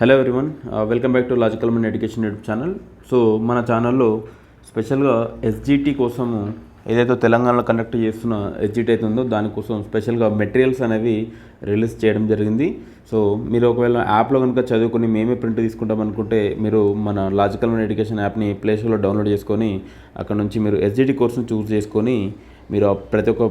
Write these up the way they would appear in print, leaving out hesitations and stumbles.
Hello everyone, welcome back to logical mind education YouTube channel. So మన ఛానల్లో స్పెషల్గా SGT కోసము ఏదైతే తెలంగాణలో కండక్ట్ చేస్తున్న ఎస్జిటి అయితే ఉందో దానికోసం స్పెషల్గా మెటీరియల్స్ అనేవి రిలీజ్ చేయడం జరిగింది. సో మీరు ఒకవేళ యాప్లో కనుక చదువుకొని మేమే ప్రింట్ తీసుకుంటాం అనుకుంటే మీరు మన లాజికల్ మైండ్ ఎడ్యుకేషన్ యాప్ని ప్లే స్టోర్లో డౌన్లోడ్ చేసుకొని అక్కడ నుంచి మీరు ఎస్జిటి కోర్సును చూస్ చేసుకొని మీరు ప్రతి ఒక్క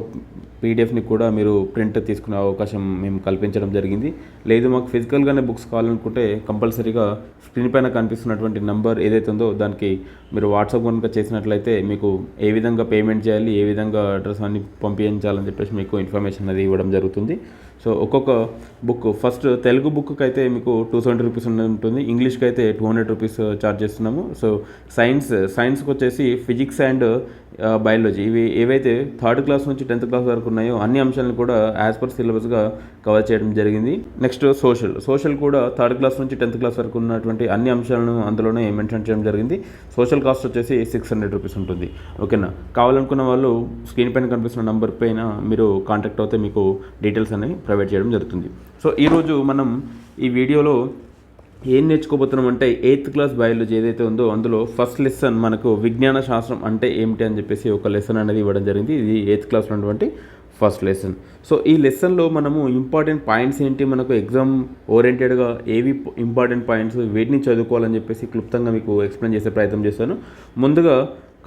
పీడిఎఫ్ని కూడా మీరు ప్రింట్ తీసుకునే అవకాశం మేము కల్పించడం జరిగింది. లేదు మాకు ఫిజికల్గానే బుక్స్ కావాలనుకుంటే కంపల్సరీగా స్క్రీన్ పైన కనిపిస్తున్నటువంటి నెంబర్ ఏదైతే ఉందో దానికి మీరు వాట్సాప్ కనుక చేసినట్లయితే మీకు ఏ విధంగా పేమెంట్ చేయాలి, ఏ విధంగా అడ్రస్ అన్ని పంపించాలని చెప్పేసి మీకు ఇన్ఫర్మేషన్ అది ఇవ్వడం జరుగుతుంది. సో ఒక్కొక్క బుక్ ఫస్ట్ తెలుగు బుక్కి అయితే మీకు 270 రూపీస్ ఉంటుంది, ఇంగ్లీష్కి అయితే 200 రూపీస్ ఛార్జ్ చేస్తున్నాము. సో సైన్స్కి వచ్చేసి ఫిజిక్స్ అండ్ బయాలజీ ఇవి ఏవైతే 3rd క్లాస్ నుంచి 10th క్లాస్ వరకు ఉన్నాయో అన్ని అంశాలను కూడా యాజ్ పర్ సిలబస్గా కవర్ చేయడం జరిగింది. నెక్స్ట్ సోషల్ కూడా 3rd క్లాస్ నుంచి 10th క్లాస్ వరకు ఉన్నటువంటి అన్ని అంశాలను అందులోనే మెన్షన్ చేయడం జరిగింది. సోషల్ కాస్ట్ వచ్చేసి 600 రూపీస్ ఉంటుంది. ఓకేనా, కావాలనుకున్న వాళ్ళు స్క్రీన్ పైన కనిపిస్తున్న నెంబర్ పైన మీరు కాంటాక్ట్ అవుతే మీకు డీటెయిల్స్ అనేవి ప్రొవైడ్ చేయడం జరుగుతుంది. సో ఈరోజు మనం ఈ వీడియోలో ఏం నేర్చుకోబోతున్నాం అంటే 8th క్లాస్ బయాలజీ ఏదైతే ఉందో అందులో ఫస్ట్ లెసన్ మనకు విజ్ఞాన శాస్త్రం అంటే ఏమిటి అని చెప్పేసి ఒక లెసన్ అనేది ఇవ్వడం జరిగింది. ఇది 8th క్లాస్లో ఉన్నటువంటి ఫస్ట్ లెసన్. సో ఈ లెసన్లో మనము ఇంపార్టెంట్ పాయింట్స్ ఏంటి, మనకు ఎగ్జామ్ ఓరియంటెడ్గా ఏవి ఇంపార్టెంట్ పాయింట్స్ వీటిని చదువుకోవాలని చెప్పేసి క్లుప్తంగా మీకు ఎక్స్ప్లెయిన్ చేసే ప్రయత్నం చేస్తాను. ముందుగా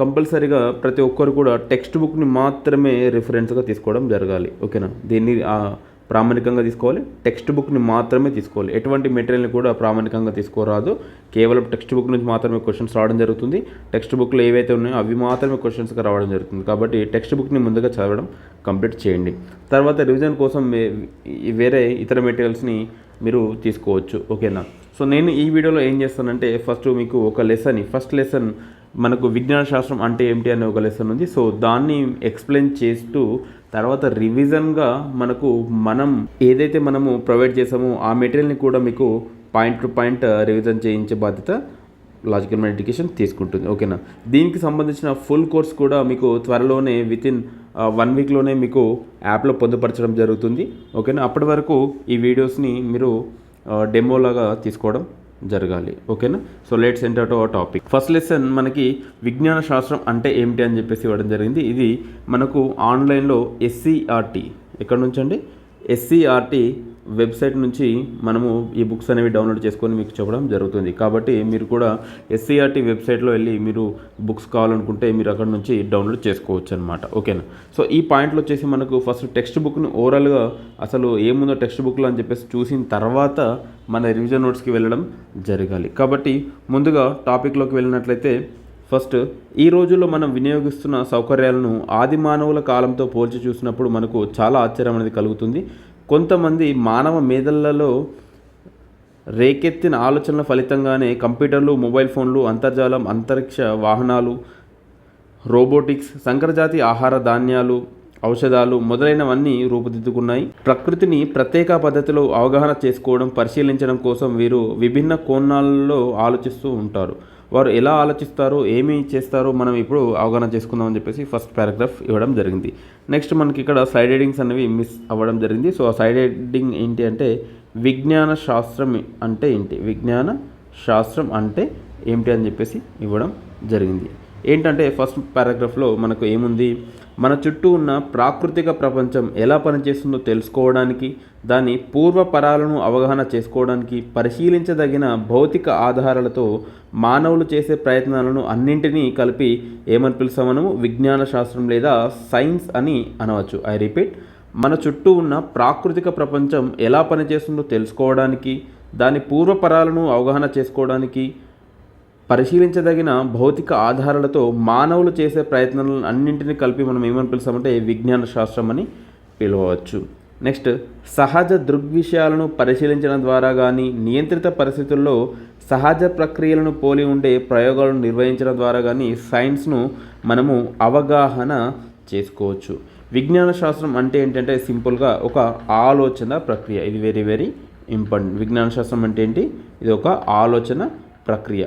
కంపల్సరీగా ప్రతి ఒక్కరు కూడా టెక్స్ట్ బుక్ని మాత్రమే రిఫరెన్స్గా తీసుకోవడం జరగాలి. ఓకేనా, దీన్ని ప్రామాణికంగా తీసుకోవాలి, టెక్స్ట్ బుక్ని మాత్రమే తీసుకోవాలి. ఎటువంటి మెటీరియల్ని కూడా ప్రామాణికంగా తీసుకోరాదు. కేవలం టెక్స్ట్ బుక్ నుంచి మాత్రమే క్వశ్చన్స్ రావడం జరుగుతుంది. టెక్స్ట్ బుక్లో ఏవైతే ఉన్నాయో అవి మాత్రమే క్వశ్చన్స్గా రావడం జరుగుతుంది. కాబట్టి టెక్స్ట్ బుక్ని ముందుగా చదవడం కంప్లీట్ చేయండి. తర్వాత రివిజన్ కోసం వేరే ఇతర మెటీరియల్స్ని మీరు తీసుకోవచ్చు. ఓకేనా, సో నేను ఈ వీడియోలో ఏం చేస్తానంటే ఫస్ట్ మీకు ఒక ఫస్ట్ లెసన్ మనకు విజ్ఞాన శాస్త్రం అంటే ఏమిటి అనే ఒక లెసన్ ఉంది. సో దాన్ని ఎక్స్ప్లెయిన్ చేస్తూ తర్వాత రివిజన్గా మనం ఏదైతే మనము ప్రొవైడ్ చేసామో ఆ మెటీరియల్ని కూడా మీకు పాయింట్ టు పాయింట్ రివిజన్ చేయించే బాధ్యత లాజికల్ మైండ్ ఎడ్యుకేషన్ తీసుకుంటుంది. ఓకేనా, దీనికి సంబంధించిన ఫుల్ కోర్స్ కూడా మీకు త్వరలోనే వితిన్ 1 వీక్లోనే మీకు యాప్లో పొందుపరచడం జరుగుతుంది. ఓకేనా, అప్పటి వరకు ఈ వీడియోస్ని మీరు డెమోలాగా తీసుకోవడం జరగాలి. ఓకేనా, so let's enter to our topic. First lesson మనకి విజ్ఞాన శాస్త్రం అంటే ఏమిటి అని చెప్పేసి ఇవ్వడం జరిగింది. ఇది మనకు ఆన్లైన్లో ఎస్సీఆర్టీ ఎక్కడి నుంచి అండి, ఎస్సీఆర్టీ వెబ్సైట్ నుంచి మనము ఈ బుక్స్ అనేవి డౌన్లోడ్ చేసుకొని మీకు చెప్పడం జరుగుతుంది. కాబట్టి మీరు కూడా ఎస్సీఆర్టీ వెబ్సైట్లో వెళ్ళి మీరు బుక్స్ కావాలనుకుంటే మీరు అక్కడ నుంచి డౌన్లోడ్ చేసుకోవచ్చు అనమాట. ఓకేనా, సో ఈ పాయింట్లో వచ్చేసి మనకు ఫస్ట్ టెక్స్ట్ బుక్ని ఓవరాల్గా అసలు ఏముందో టెక్స్ట్ బుక్లో అని చెప్పేసి చూసిన తర్వాత మన రివిజన్ నోట్స్కి వెళ్ళడం జరగాలి. కాబట్టి ముందుగా టాపిక్లోకి వెళ్ళినట్లయితే ఫస్ట్ ఈ రోజుల్లో మనం వినియోగిస్తున్న సౌకర్యాలను ఆది మానవుల కాలంతో పోల్చి చూసినప్పుడు మనకు చాలా ఆశ్చర్యం అనేది కలుగుతుంది. కొంతమంది మానవ మేధలలో రేకెత్తిన ఆలోచనల ఫలితంగానే కంప్యూటర్లు, మొబైల్ ఫోన్లు, అంతర్జాలం, అంతరిక్ష వాహనాలు, రోబోటిక్స్, సంకరజాతి ఆహార ధాన్యాలు, ఔషధాలు మొదలైనవన్నీ రూపుదిద్దుకున్నాయి. ప్రకృతిని ప్రత్యేక పద్ధతిలో అవగాహన చేసుకోవడం, పరిశీలించడం కోసం వీరు విభిన్న కోణాల్లో ఆలోచిస్తూ ఉంటారు. వారు ఎలా ఆలోచిస్తారో, ఏమి చేస్తారో మనం ఇప్పుడు అవగాహన చేసుకుందామని చెప్పేసి ఫస్ట్ పారాగ్రాఫ్ ఇవ్వడం జరిగింది. నెక్స్ట్ మనకి ఇక్కడ సైడ్ హెడ్డింగ్స్ అనేవి మిస్ అవ్వడం జరిగింది. సో ఆ సైడ్ హెడ్డింగ్ ఏంటి అంటే విజ్ఞాన శాస్త్రం అంటే ఏంటి, విజ్ఞాన శాస్త్రం అంటే ఏమిటి అని చెప్పేసి ఇవ్వడం జరిగింది. ఏంటంటే ఫస్ట్ పారాగ్రాఫ్లో మనకు ఏముంది, మన చుట్టూ ఉన్న ప్రాకృతిక ప్రపంచం ఎలా పనిచేస్తుందో తెలుసుకోవడానికి, దాని పూర్వపరాలను అవగాహన చేసుకోవడానికి, పరిశీలించదగిన భౌతిక ఆధారాలతో మానవులు చేసే ప్రయత్నాలను అన్నింటినీ కలిపి ఏమని పిలుస్తామనము, విజ్ఞాన శాస్త్రం లేదా సైన్స్ అని అనవచ్చు. ఐ రిపీట్, మన చుట్టూ ఉన్న ప్రాకృతిక ప్రపంచం ఎలా పనిచేస్తుందో తెలుసుకోవడానికి, దాని పూర్వపరాలను అవగాహన చేసుకోవడానికి, పరిశీలించదగిన భౌతిక ఆధారాలతో మానవులు చేసే ప్రయత్నాలను అన్నింటినీ కలిపి మనం ఏమని పిలుస్తామంటే విజ్ఞాన శాస్త్రం అని పిలవచ్చు. నెక్స్ట్, సహజ దృగ్విషయాలను పరిశీలించడం ద్వారా కానీ, నియంత్రిత పరిస్థితుల్లో సహజ ప్రక్రియలను పోలి ఉండే ప్రయోగాలను నిర్వహించడం ద్వారా కానీ సైన్స్ను మనము అవగాహన చేసుకోవచ్చు. విజ్ఞాన శాస్త్రం అంటే ఏంటంటే సింపుల్గా ఒక ఆలోచన ప్రక్రియ. ఇది వెరీ వెరీ ఇంపార్టెంట్. విజ్ఞాన శాస్త్రం అంటే ఏంటి, ఇది ఒక ఆలోచన ప్రక్రియ.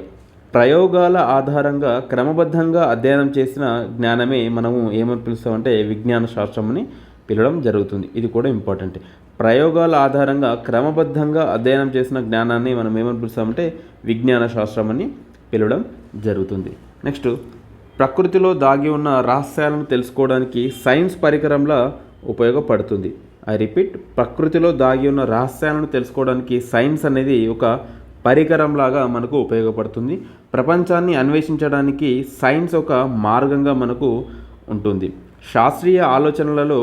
ప్రయోగాల ఆధారంగా క్రమబద్ధంగా అధ్యయనం చేసిన జ్ఞానమే మనము ఏమని పిలుస్తామంటే విజ్ఞాన శాస్త్రం అని పిలవడం జరుగుతుంది. ఇది కూడా ఇంపార్టెంట్. ప్రయోగాల ఆధారంగా క్రమబద్ధంగా అధ్యయనం చేసిన జ్ఞానాన్ని మనం ఏమని పిలుస్తామంటే విజ్ఞాన శాస్త్రం అని పిలవడం జరుగుతుంది. నెక్స్ట్, ప్రకృతిలో దాగి ఉన్న రహస్యాలను తెలుసుకోవడానికి సైన్స్ పరికరంలా ఉపయోగపడుతుంది. ఐ రిపీట్, ప్రకృతిలో దాగి ఉన్న రహస్యాలను తెలుసుకోవడానికి సైన్స్ అనేది ఒక పరికరంలాగా మనకు ఉపయోగపడుతుంది. ప్రపంచాన్ని అన్వేషించడానికి సైన్స్ ఒక మార్గంగా మనకు ఉంటుంది. శాస్త్రీయ ఆలోచనలలో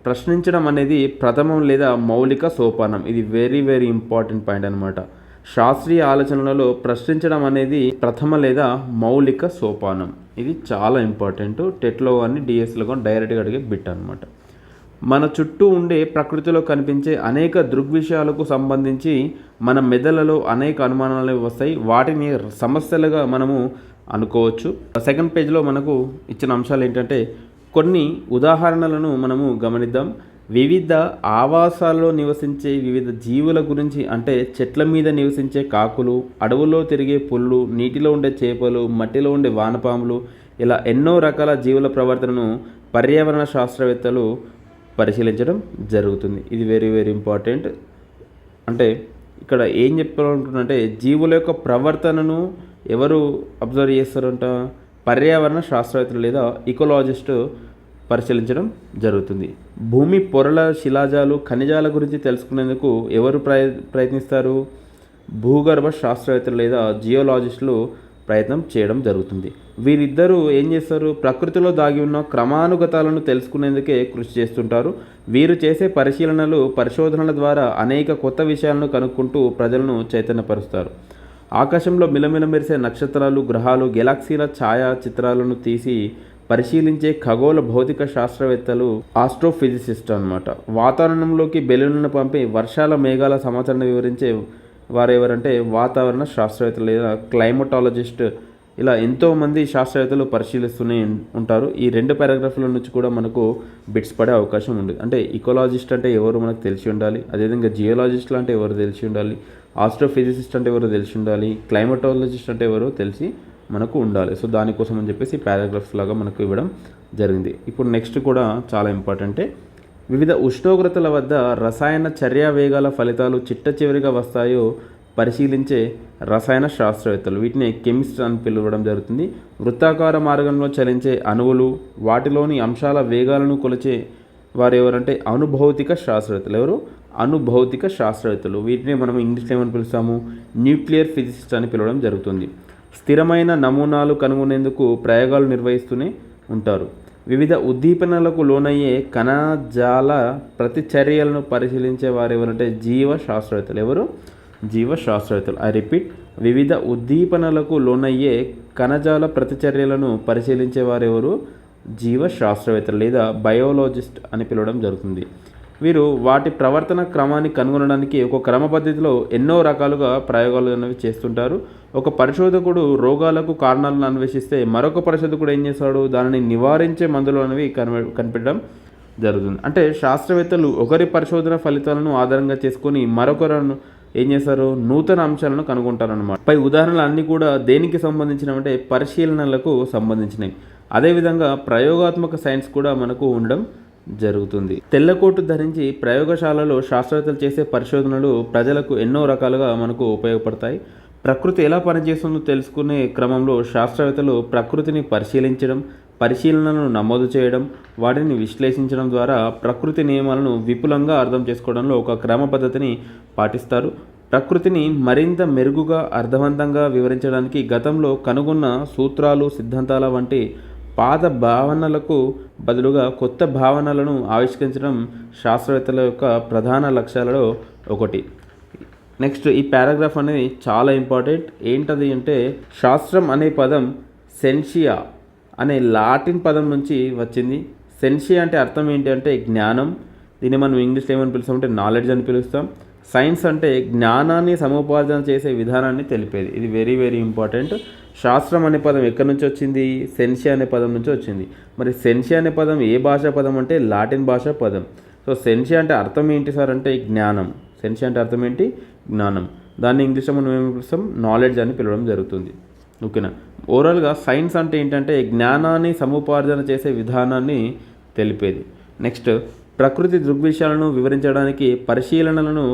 ప్రశ్నించడం అనేది ప్రథమం లేదా మౌలిక సోపానం. ఇది వెరీ వెరీ ఇంపార్టెంట్ పాయింట్ అనమాట. శాస్త్రీయ ఆలోచనలలో ప్రశ్నించడం అనేది ప్రథమ లేదా మౌలిక సోపానం. ఇది చాలా ఇంపార్టెంట్. టెట్లో కానీ డిఎస్లో కానీ డైరెక్ట్గా అడిగే బిట్ అనమాట. మన చుట్టూ ఉండే ప్రకృతిలో కనిపించే అనేక దృగ్విషయాలకు సంబంధించి మన మెదళ్ళలో అనేక అనుమానాలు వస్తాయి. వాటిని సమస్యలుగా మనము అనుకోవచ్చు. సెకండ్ పేజ్లో మనకు ఇచ్చిన అంశాలు ఏంటంటే కొన్ని ఉదాహరణలను మనము గమనిద్దాం. వివిధ ఆవాసాల్లో నివసించే వివిధ జీవుల గురించి, అంటే చెట్ల మీద నివసించే కాకులు, అడవుల్లో తిరిగే పుళ్ళు, నీటిలో ఉండే చేపలు, మట్టిలో ఉండే వానపాములు, ఇలా ఎన్నో రకాల జీవుల ప్రవర్తనను పర్యావరణ శాస్త్రవేత్తలు పరిశీలించడం జరుగుతుంది. ఇది వెరీ వెరీ ఇంపార్టెంట్. అంటే ఇక్కడ ఏం చెప్పాలనుకుంటున్నారంటే జీవుల యొక్క ప్రవర్తనను ఎవరు అబ్జర్వ్ చేస్తారంట? పర్యావరణ శాస్త్రవేత్తలు లేదా ఇకోలాజిస్ట్ పరిశీలించడం జరుగుతుంది. భూమి పొరల శిలాజాలు, ఖనిజాల గురించి తెలుసుకునేందుకు ఎవరు ప్రయత్నిస్తారు? భూగర్భ శాస్త్రవేత్తలు లేదా జియోలాజిస్టులు ప్రయత్నం చేయడం జరుగుతుంది. వీరిద్దరూ ఏం చేస్తారు? ప్రకృతిలో దాగి ఉన్న క్రమానుగతాలను తెలుసుకునేందుకే కృషి చేస్తుంటారు. వీరు చేసే పరిశోధనల ద్వారా అనేక కొత్త విషయాలను కనుక్కుంటూ ప్రజలను చైతన్యపరుస్తారు. ఆకాశంలో మిలమిల మెరిసే నక్షత్రాలు, గ్రహాలు, గెలాక్సీల ఛాయా చిత్రాలను తీసి పరిశీలించే ఖగోళ భౌతిక శాస్త్రవేత్తలు ఆస్ట్రోఫిజిసిస్ట్ అన్నమాట. వాతావరణంలోకి బెలూన్లను పంపి వర్షాల మేఘాల సమాచారాన్ని వివరించే వారు ఎవరంటే వాతావరణ శాస్త్రవేత్తలు లేదా క్లైమటాలజిస్ట్. ఇలా ఎంతోమంది శాస్త్రవేత్తలు పరిశీలిస్తూనే ఉంటారు. ఈ 2 పారాగ్రాఫ్ల నుంచి కూడా మనకు బిట్స్ పడే అవకాశం ఉంది. అంటే ఇకోలాజిస్ట్ అంటే ఎవరు మనకు తెలిసి ఉండాలి, అదేవిధంగా జియోలాజిస్టులు అంటే ఎవరు తెలిసి ఉండాలి, ఆస్ట్రోఫిజిసిస్ట్ అంటే ఎవరో తెలిసి ఉండాలి, క్లైమటాలజిస్ట్ అంటే ఎవరో తెలిసి మనకు ఉండాలి. సో దానికోసం అని చెప్పేసి పారాగ్రాఫ్స్ లాగా మనకు ఇవ్వడం జరిగింది. ఇప్పుడు నెక్స్ట్ కూడా చాలా ఇంపార్టెంటే. వివిధ ఉష్ణోగ్రతల వద్ద రసాయన చర్యా వేగాల ఫలితాలు చిట్ట చివరిగా వస్తాయో పరిశీలించే రసాయన శాస్త్రవేత్తలు, వీటిని కెమిస్ట్ అని పిలవడం జరుగుతుంది. వృత్తాకార మార్గంలో చలించే అణువులు, వాటిలోని అంశాల వేగాలను కొలిచే వారు ఎవరంటే అనుభౌతిక శాస్త్రవేత్తలు. ఎవరు? అనుభౌతిక శాస్త్రవేత్తలు. వీటిని మనం ఇంగ్లీష్లో ఏమని పిలుస్తాము? న్యూక్లియర్ ఫిజిసిస్ట్ అని పిలవడం జరుగుతుంది. స్థిరమైన నమూనాలు కనుగొనేందుకు ప్రయోగాలు నిర్వహిస్తూనే ఉంటారు. వివిధ ఉద్దీపనలకు లోనయ్యే కణజాల ప్రతిచర్యలను పరిశీలించే వారు ఎవరంటే జీవ శాస్త్రవేత్తలు. ఎవరు? జీవ శాస్త్రవేత్తలు. ఐ రిపీట్, వివిధ ఉద్దీపనలకు లోనయ్యే కణజాల ప్రతిచర్యలను పరిశీలించే వారు ఎవరు? జీవ శాస్త్రవేత్తలు లేదా బయోలాజిస్ట్ అని పిలవడం జరుగుతుంది. వీరు వాటి ప్రవర్తన క్రమాన్ని కనుగొనడానికి ఒక క్రమ పద్ధతిలో ఎన్నో రకాలుగా ప్రయోగాలు అనేవి చేస్తుంటారు. ఒక పరిశోధకుడు రోగాలకు కారణాలను అన్వేషిస్తే మరొక పరిశోధకుడు ఏం చేస్తాడు? దానిని నివారించే మందులు అనేవి కనిపెట్టడం జరుగుతుంది. అంటే శాస్త్రవేత్తలు ఒకరి పరిశోధన ఫలితాలను ఆధారంగా చేసుకొని మరొకరు ఏం చేస్తారు? నూతన అంశాలను కనుగొంటారన్నమాట. పై ఉదాహరణలు అన్నీ కూడా దేనికి సంబంధించినవంటే పరిశీలనలకు సంబంధించినవి. అదేవిధంగా ప్రయోగాత్మక సైన్స్ కూడా మనకు ఉండడం జరుగుతుంది. తెల్లకోటు ధరించి ప్రయోగశాలలో శాస్త్రవేత్తలు చేసే పరిశోధనలు ప్రజలకు ఎన్నో రకాలుగా మనకు ఉపయోగపడతాయి. ప్రకృతి ఎలా పనిచేస్తుందో తెలుసుకునే క్రమంలో శాస్త్రవేత్తలు ప్రకృతిని పరిశీలించడం, పరిశీలనలను నమోదు చేయడం, వాటిని విశ్లేషించడం ద్వారా ప్రకృతి నియమాలను విపులంగా అర్థం చేసుకోవడంలో ఒక క్రమ పద్ధతిని పాటిస్తారు. ప్రకృతిని మరింత మెరుగుగా అర్థవంతంగా వివరించడానికి గతంలో కనుగొన్న సూత్రాలు, సిద్ధాంతాల వంటి పాత భావనలకు బదులుగా కొత్త భావనలను ఆవిష్కరించడం శాస్త్రవేత్తల యొక్క ప్రధాన లక్ష్యాలలో ఒకటి. నెక్స్ట్ ఈ పారాగ్రాఫ్ అనేది చాలా ఇంపార్టెంట్. ఏంటది అంటే శాస్త్రం అనే పదం సెన్షియా అనే లాటిన్ పదం నుంచి వచ్చింది. సెన్షియా అంటే అర్థం ఏంటి అంటే జ్ఞానం. దీన్ని మనం ఇంగ్లీష్లో ఏమని పిలుస్తామంటే నాలెడ్జ్ అని పిలుస్తాం. సైన్స్ అంటే జ్ఞానాన్ని సముపార్జన చేసే విధానాన్ని తెలిపేది. ఇది వెరీ వెరీ ఇంపార్టెంట్. శాస్త్రం అనే పదం ఎక్కడి నుంచి వచ్చింది? సెన్షియా అనే పదం నుంచి వచ్చింది. మరి సెన్షియా అనే పదం ఏ భాషా పదం అంటే లాటిన్ భాషా పదం. సో సెన్షియా అంటే అర్థం ఏంటి సార్ అంటే జ్ఞానం. సెన్షియా అంటే అర్థం ఏంటి? జ్ఞానం. దాన్ని ఇంగ్లీష్లో మనం ఏమి పిలుస్తాం? నాలెడ్జ్ అని పిలవడం జరుగుతుంది. ఓకేనా? ఓవరాల్గా సైన్స్ అంటే ఏంటంటే జ్ఞానాన్ని సముపార్జన చేసే విధానాన్ని తెలిపేది. నెక్స్ట్ ప్రకృతి దృగ్విషయాలను వివరించడానికి పరిశీలనలను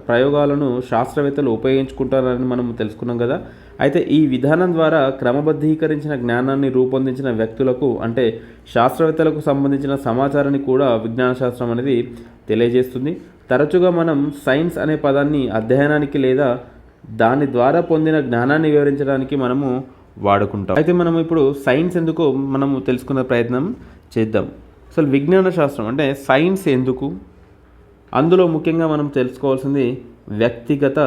ప్రయోగాలను శాస్త్రవేత్తలు ఉపయోగించుకుంటారని మనం తెలుసుకున్నాం కదా. అయితే ఈ విధానం ద్వారా క్రమబద్ధీకరించిన జ్ఞానాన్ని రూపొందించిన వ్యక్తులకు అంటే శాస్త్రవేత్తలకు సంబంధించిన సమాచారాన్ని కూడా విజ్ఞాన శాస్త్రం అనేది తెలియజేస్తుంది. తరచుగా మనం సైన్స్ అనే పదాన్ని అధ్యయనానికి లేదా దాని ద్వారా పొందిన జ్ఞానాన్ని వివరించడానికి మనము వాడుకుంటాం. అయితే మనం ఇప్పుడు సైన్స్ ఎందుకో మనము తెలుసుకునే ప్రయత్నం చేద్దాం. అసలు విజ్ఞాన శాస్త్రం అంటే సైన్స్ ఎందుకు, అందులో ముఖ్యంగా మనం తెలుసుకోవాల్సింది వ్యక్తిగత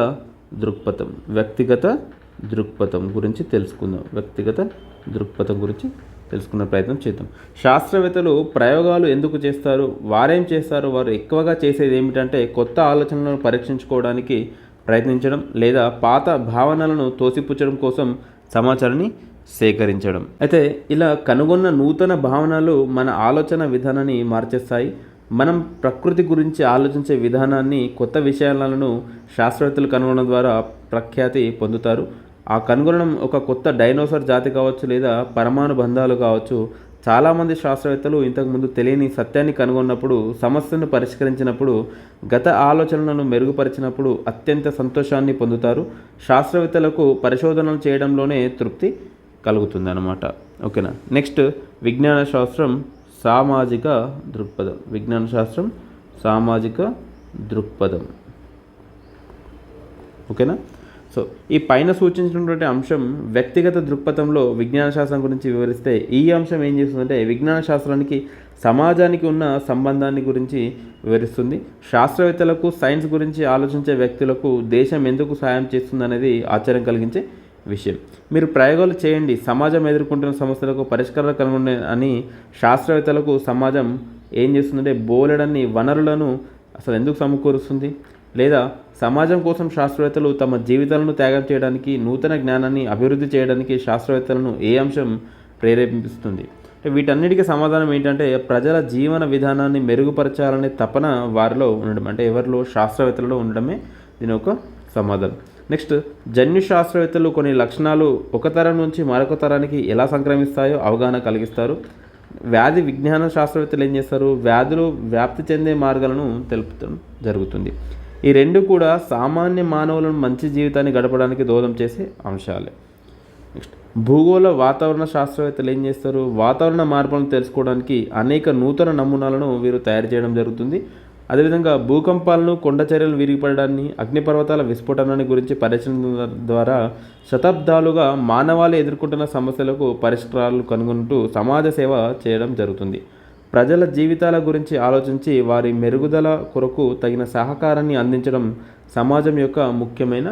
దృక్పథం గురించి తెలుసుకుందాం. వ్యక్తిగత దృక్పథం గురించి తెలుసుకునే ప్రయత్నం చేద్దాం. శాస్త్రవేత్తలు ప్రయోగాలు ఎందుకు చేస్తారు, వారేం చేస్తారు, వారు ఎక్కువగా చేసేది ఏమిటంటే కొత్త ఆలోచనలను పరీక్షించుకోవడానికి ప్రయత్నించడం లేదా పాత భావనలను తోసిపుచ్చడం కోసం సమాచారాన్ని సేకరించడం. అయితే ఇలా కనుగొన్న నూతన భావనలు మన ఆలోచన విధానాన్ని మార్చేస్తాయి. మనం ప్రకృతి గురించి ఆలోచించే విధానాన్ని, కొత్త విషయాలను శాస్త్రవేత్తలు కనుగొనడం ద్వారా ప్రఖ్యాతి పొందుతారు. ఆ కనుగొనడం ఒక కొత్త డైనోసార్ జాతి కావచ్చు లేదా పరమాణు బంధాలు కావచ్చు. చాలామంది శాస్త్రవేత్తలు ఇంతకుముందు తెలియని సత్యాన్ని కనుగొన్నప్పుడు, సమస్యను పరిష్కరించినప్పుడు, గత ఆలోచనలను మెరుగుపరిచినప్పుడు అత్యంత సంతోషాన్ని పొందుతారు. శాస్త్రవేత్తలకు పరిశోధనలు చేయడంలోనే తృప్తి కలుగుతుందన్నమాట. ఓకేనా. నెక్స్ట్ విజ్ఞాన శాస్త్రం సామాజిక దృక్పథం. ఓకేనా. సో ఈ పైన సూచించినటువంటి అంశం వ్యక్తిగత దృక్పథంలో విజ్ఞాన శాస్త్రం గురించి వివరిస్తే, ఈ అంశం ఏం చేస్తుందంటే విజ్ఞాన శాస్త్రానికి సమాజానికి ఉన్న సంబంధాన్ని గురించి వివరిస్తుంది. శాస్త్రవేత్తలకు సైన్స్ గురించి ఆలోచించే వ్యక్తులకు దేశం ఎందుకు సాయం చేస్తుంది అనేది ఆశ్చర్యం కలిగించే విషయం. మీరు ప్రయోగాలు చేయండి, సమాజం ఎదుర్కొంటున్న సమస్యలకు పరిష్కారాలు కనుగొనే అని శాస్త్రవేత్తలకు సమాజం ఏం చేస్తుందంటే బోలెడన్ని వనరులను అసలు ఎందుకు సమకూరుస్తుంది. లేదా సమాజం కోసం శాస్త్రవేత్తలు తమ జీవితాలను త్యాగం చేయడానికి, నూతన జ్ఞానాన్ని అభివృద్ధి చేయడానికి శాస్త్రవేత్తలను ఏ అంశం ప్రేరేపిస్తుంది. వీటన్నిటికీ సమాధానం ఏంటంటే ప్రజల జీవన విధానాన్ని మెరుగుపరచాలనే తపన వారిలో ఉండడం, అంటే ఎవరిలో, శాస్త్రవేత్తలలో ఉండడమే దీని ఒక సమాధానం. నెక్స్ట్ జన్యు శాస్త్రవేత్తలు కొన్ని లక్షణాలు ఒక తరం నుంచి మరొక తరానికి ఎలా సంక్రమిస్తాయో అవగాహన కలిగిస్తారు. వ్యాధి విజ్ఞాన శాస్త్రవేత్తలు ఏం చేస్తారు, వ్యాధులు వ్యాప్తి చెందే మార్గాలను తెలుపడం జరుగుతుంది. ఈ రెండు కూడా సామాన్య మానవులను మంచి జీవితాన్ని గడపడానికి దోహదం చేసే అంశాలే. నెక్స్ట్ భూగోళ వాతావరణ శాస్త్రవేత్తలు ఏం చేస్తారు, వాతావరణ మార్పులను తెలుసుకోవడానికి అనేక నూతన నమూనాలను వీరు తయారు చేయడం జరుగుతుంది. అదేవిధంగా భూకంపాలను, కొండ చర్యలు విరిగిపడడాన్ని, అగ్నిపర్వతాల విస్ఫోటనాన్ని గురించి పరిశీలన ద్వారా శతాబ్దాలుగా మానవాళి ఎదుర్కొంటున్న సమస్యలకు పరిష్కారాలు కనుగొంటూ సమాజ సేవ చేయడం జరుగుతుంది. ప్రజల జీవితాల గురించి ఆలోచించి వారి మెరుగుదల కొరకు తగిన సహకారాన్ని అందించడం సమాజం యొక్క ముఖ్యమైన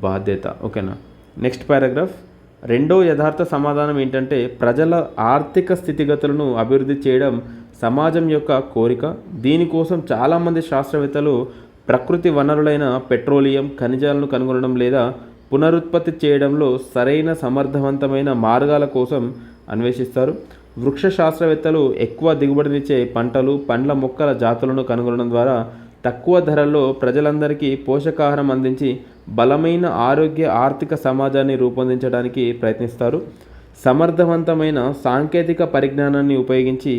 బాధ్యత. ఓకేనా. Next paragraph. రెండో యథార్థ సమాధానం ఏంటంటే ప్రజల ఆర్థిక స్థితిగతులను అభివృద్ధి చేయడం సమాజం యొక్క కోరిక. దీనికోసం చాలామంది శాస్త్రవేత్తలు ప్రకృతి వనరులైన పెట్రోలియం, ఖనిజాలను కనుగొనడం లేదా పునరుత్పత్తి చేయడంలో సరైన సమర్థవంతమైన మార్గాల కోసం అన్వేషిస్తారు. వృక్ష శాస్త్రవేత్తలు ఎక్కువ దిగుబడినిచ్చే పంటలు, పండ్ల మొక్కల జాతులను కనుగొనడం ద్వారా తక్కువ ధరల్లో ప్రజలందరికీ పోషకాహారం అందించి బలమైన ఆరోగ్య ఆర్థిక సమాజాన్ని రూపొందించడానికి ప్రయత్నిస్తారు. సమర్థవంతమైన సాంకేతిక పరిజ్ఞానాన్ని ఉపయోగించి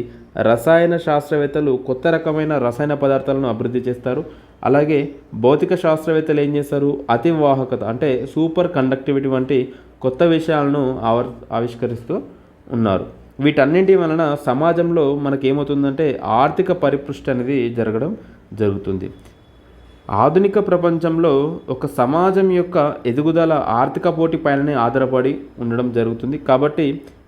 రసాయన శాస్త్రవేత్తలు కొత్త రకమైన రసాయన పదార్థాలను అభివృద్ధి చేస్తారు. అలాగే భౌతిక శాస్త్రవేత్తలు ఏం చేస్తారు, అతివాహకత అంటే సూపర్ కండక్టివిటీ వంటి కొత్త విషయాలను ఆవిష్కరిస్తూ ఉన్నారు. వీటన్నింటి వలన సమాజంలో మనకేమవుతుందంటే ఆర్థిక పరిపుష్టి అనేది జరుగుతుంది. ఆధునిక ప్రపంచంలో ఒక సమాజం యొక్క ఎదుగుదల ఆర్థిక పోటీ పైననే ఆధారపడి ఉండడం జరుగుతుంది. కాబట్టి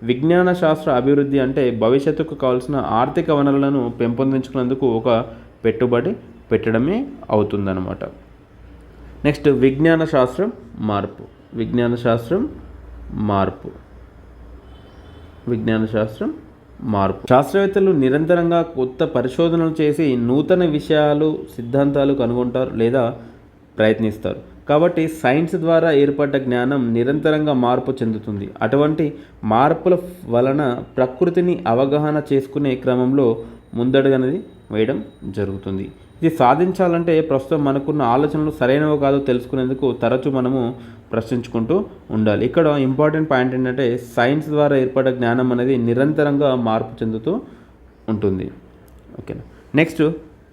విజ్ఞాన శాస్త్ర అభివృద్ధి అంటే భవిష్యత్తుకు కావాల్సిన ఆర్థిక వనరులను పెంపొందించుకునేందుకు ఒక పెట్టుబడి పెట్టడమే అవుతుందన్నమాట. నెక్స్ట్ విజ్ఞాన శాస్త్రం మార్పు. శాస్త్రవేత్తలు నిరంతరంగా కొత్త పరిశోధనలు చేసి నూతన విషయాలు, సిద్ధాంతాలు కనుగొంటారు లేదా ప్రయత్నిస్తారు. కాబట్టి సైన్స్ ద్వారా ఏర్పడ్డ జ్ఞానం నిరంతరంగా మార్పు చెందుతుంది. అటువంటి మార్పుల వలన ప్రకృతిని అవగాహన చేసుకునే క్రమంలో ముందడుగనేది వేయడం జరుగుతుంది. ఇది సాధించాలంటే ప్రస్తుతం మనకున్న ఆలోచనలు సరైనవో కాదో తెలుసుకునేందుకు తరచూ మనము ప్రశ్నించుకుంటూ ఉండాలి. ఇక్కడ ఇంపార్టెంట్ పాయింట్ ఏంటంటే సైన్స్ ద్వారా ఏర్పడ్డ జ్ఞానం అనేది నిరంతరంగా మార్పు చెందుతూ ఉంటుంది. ఓకేనా. నెక్స్ట్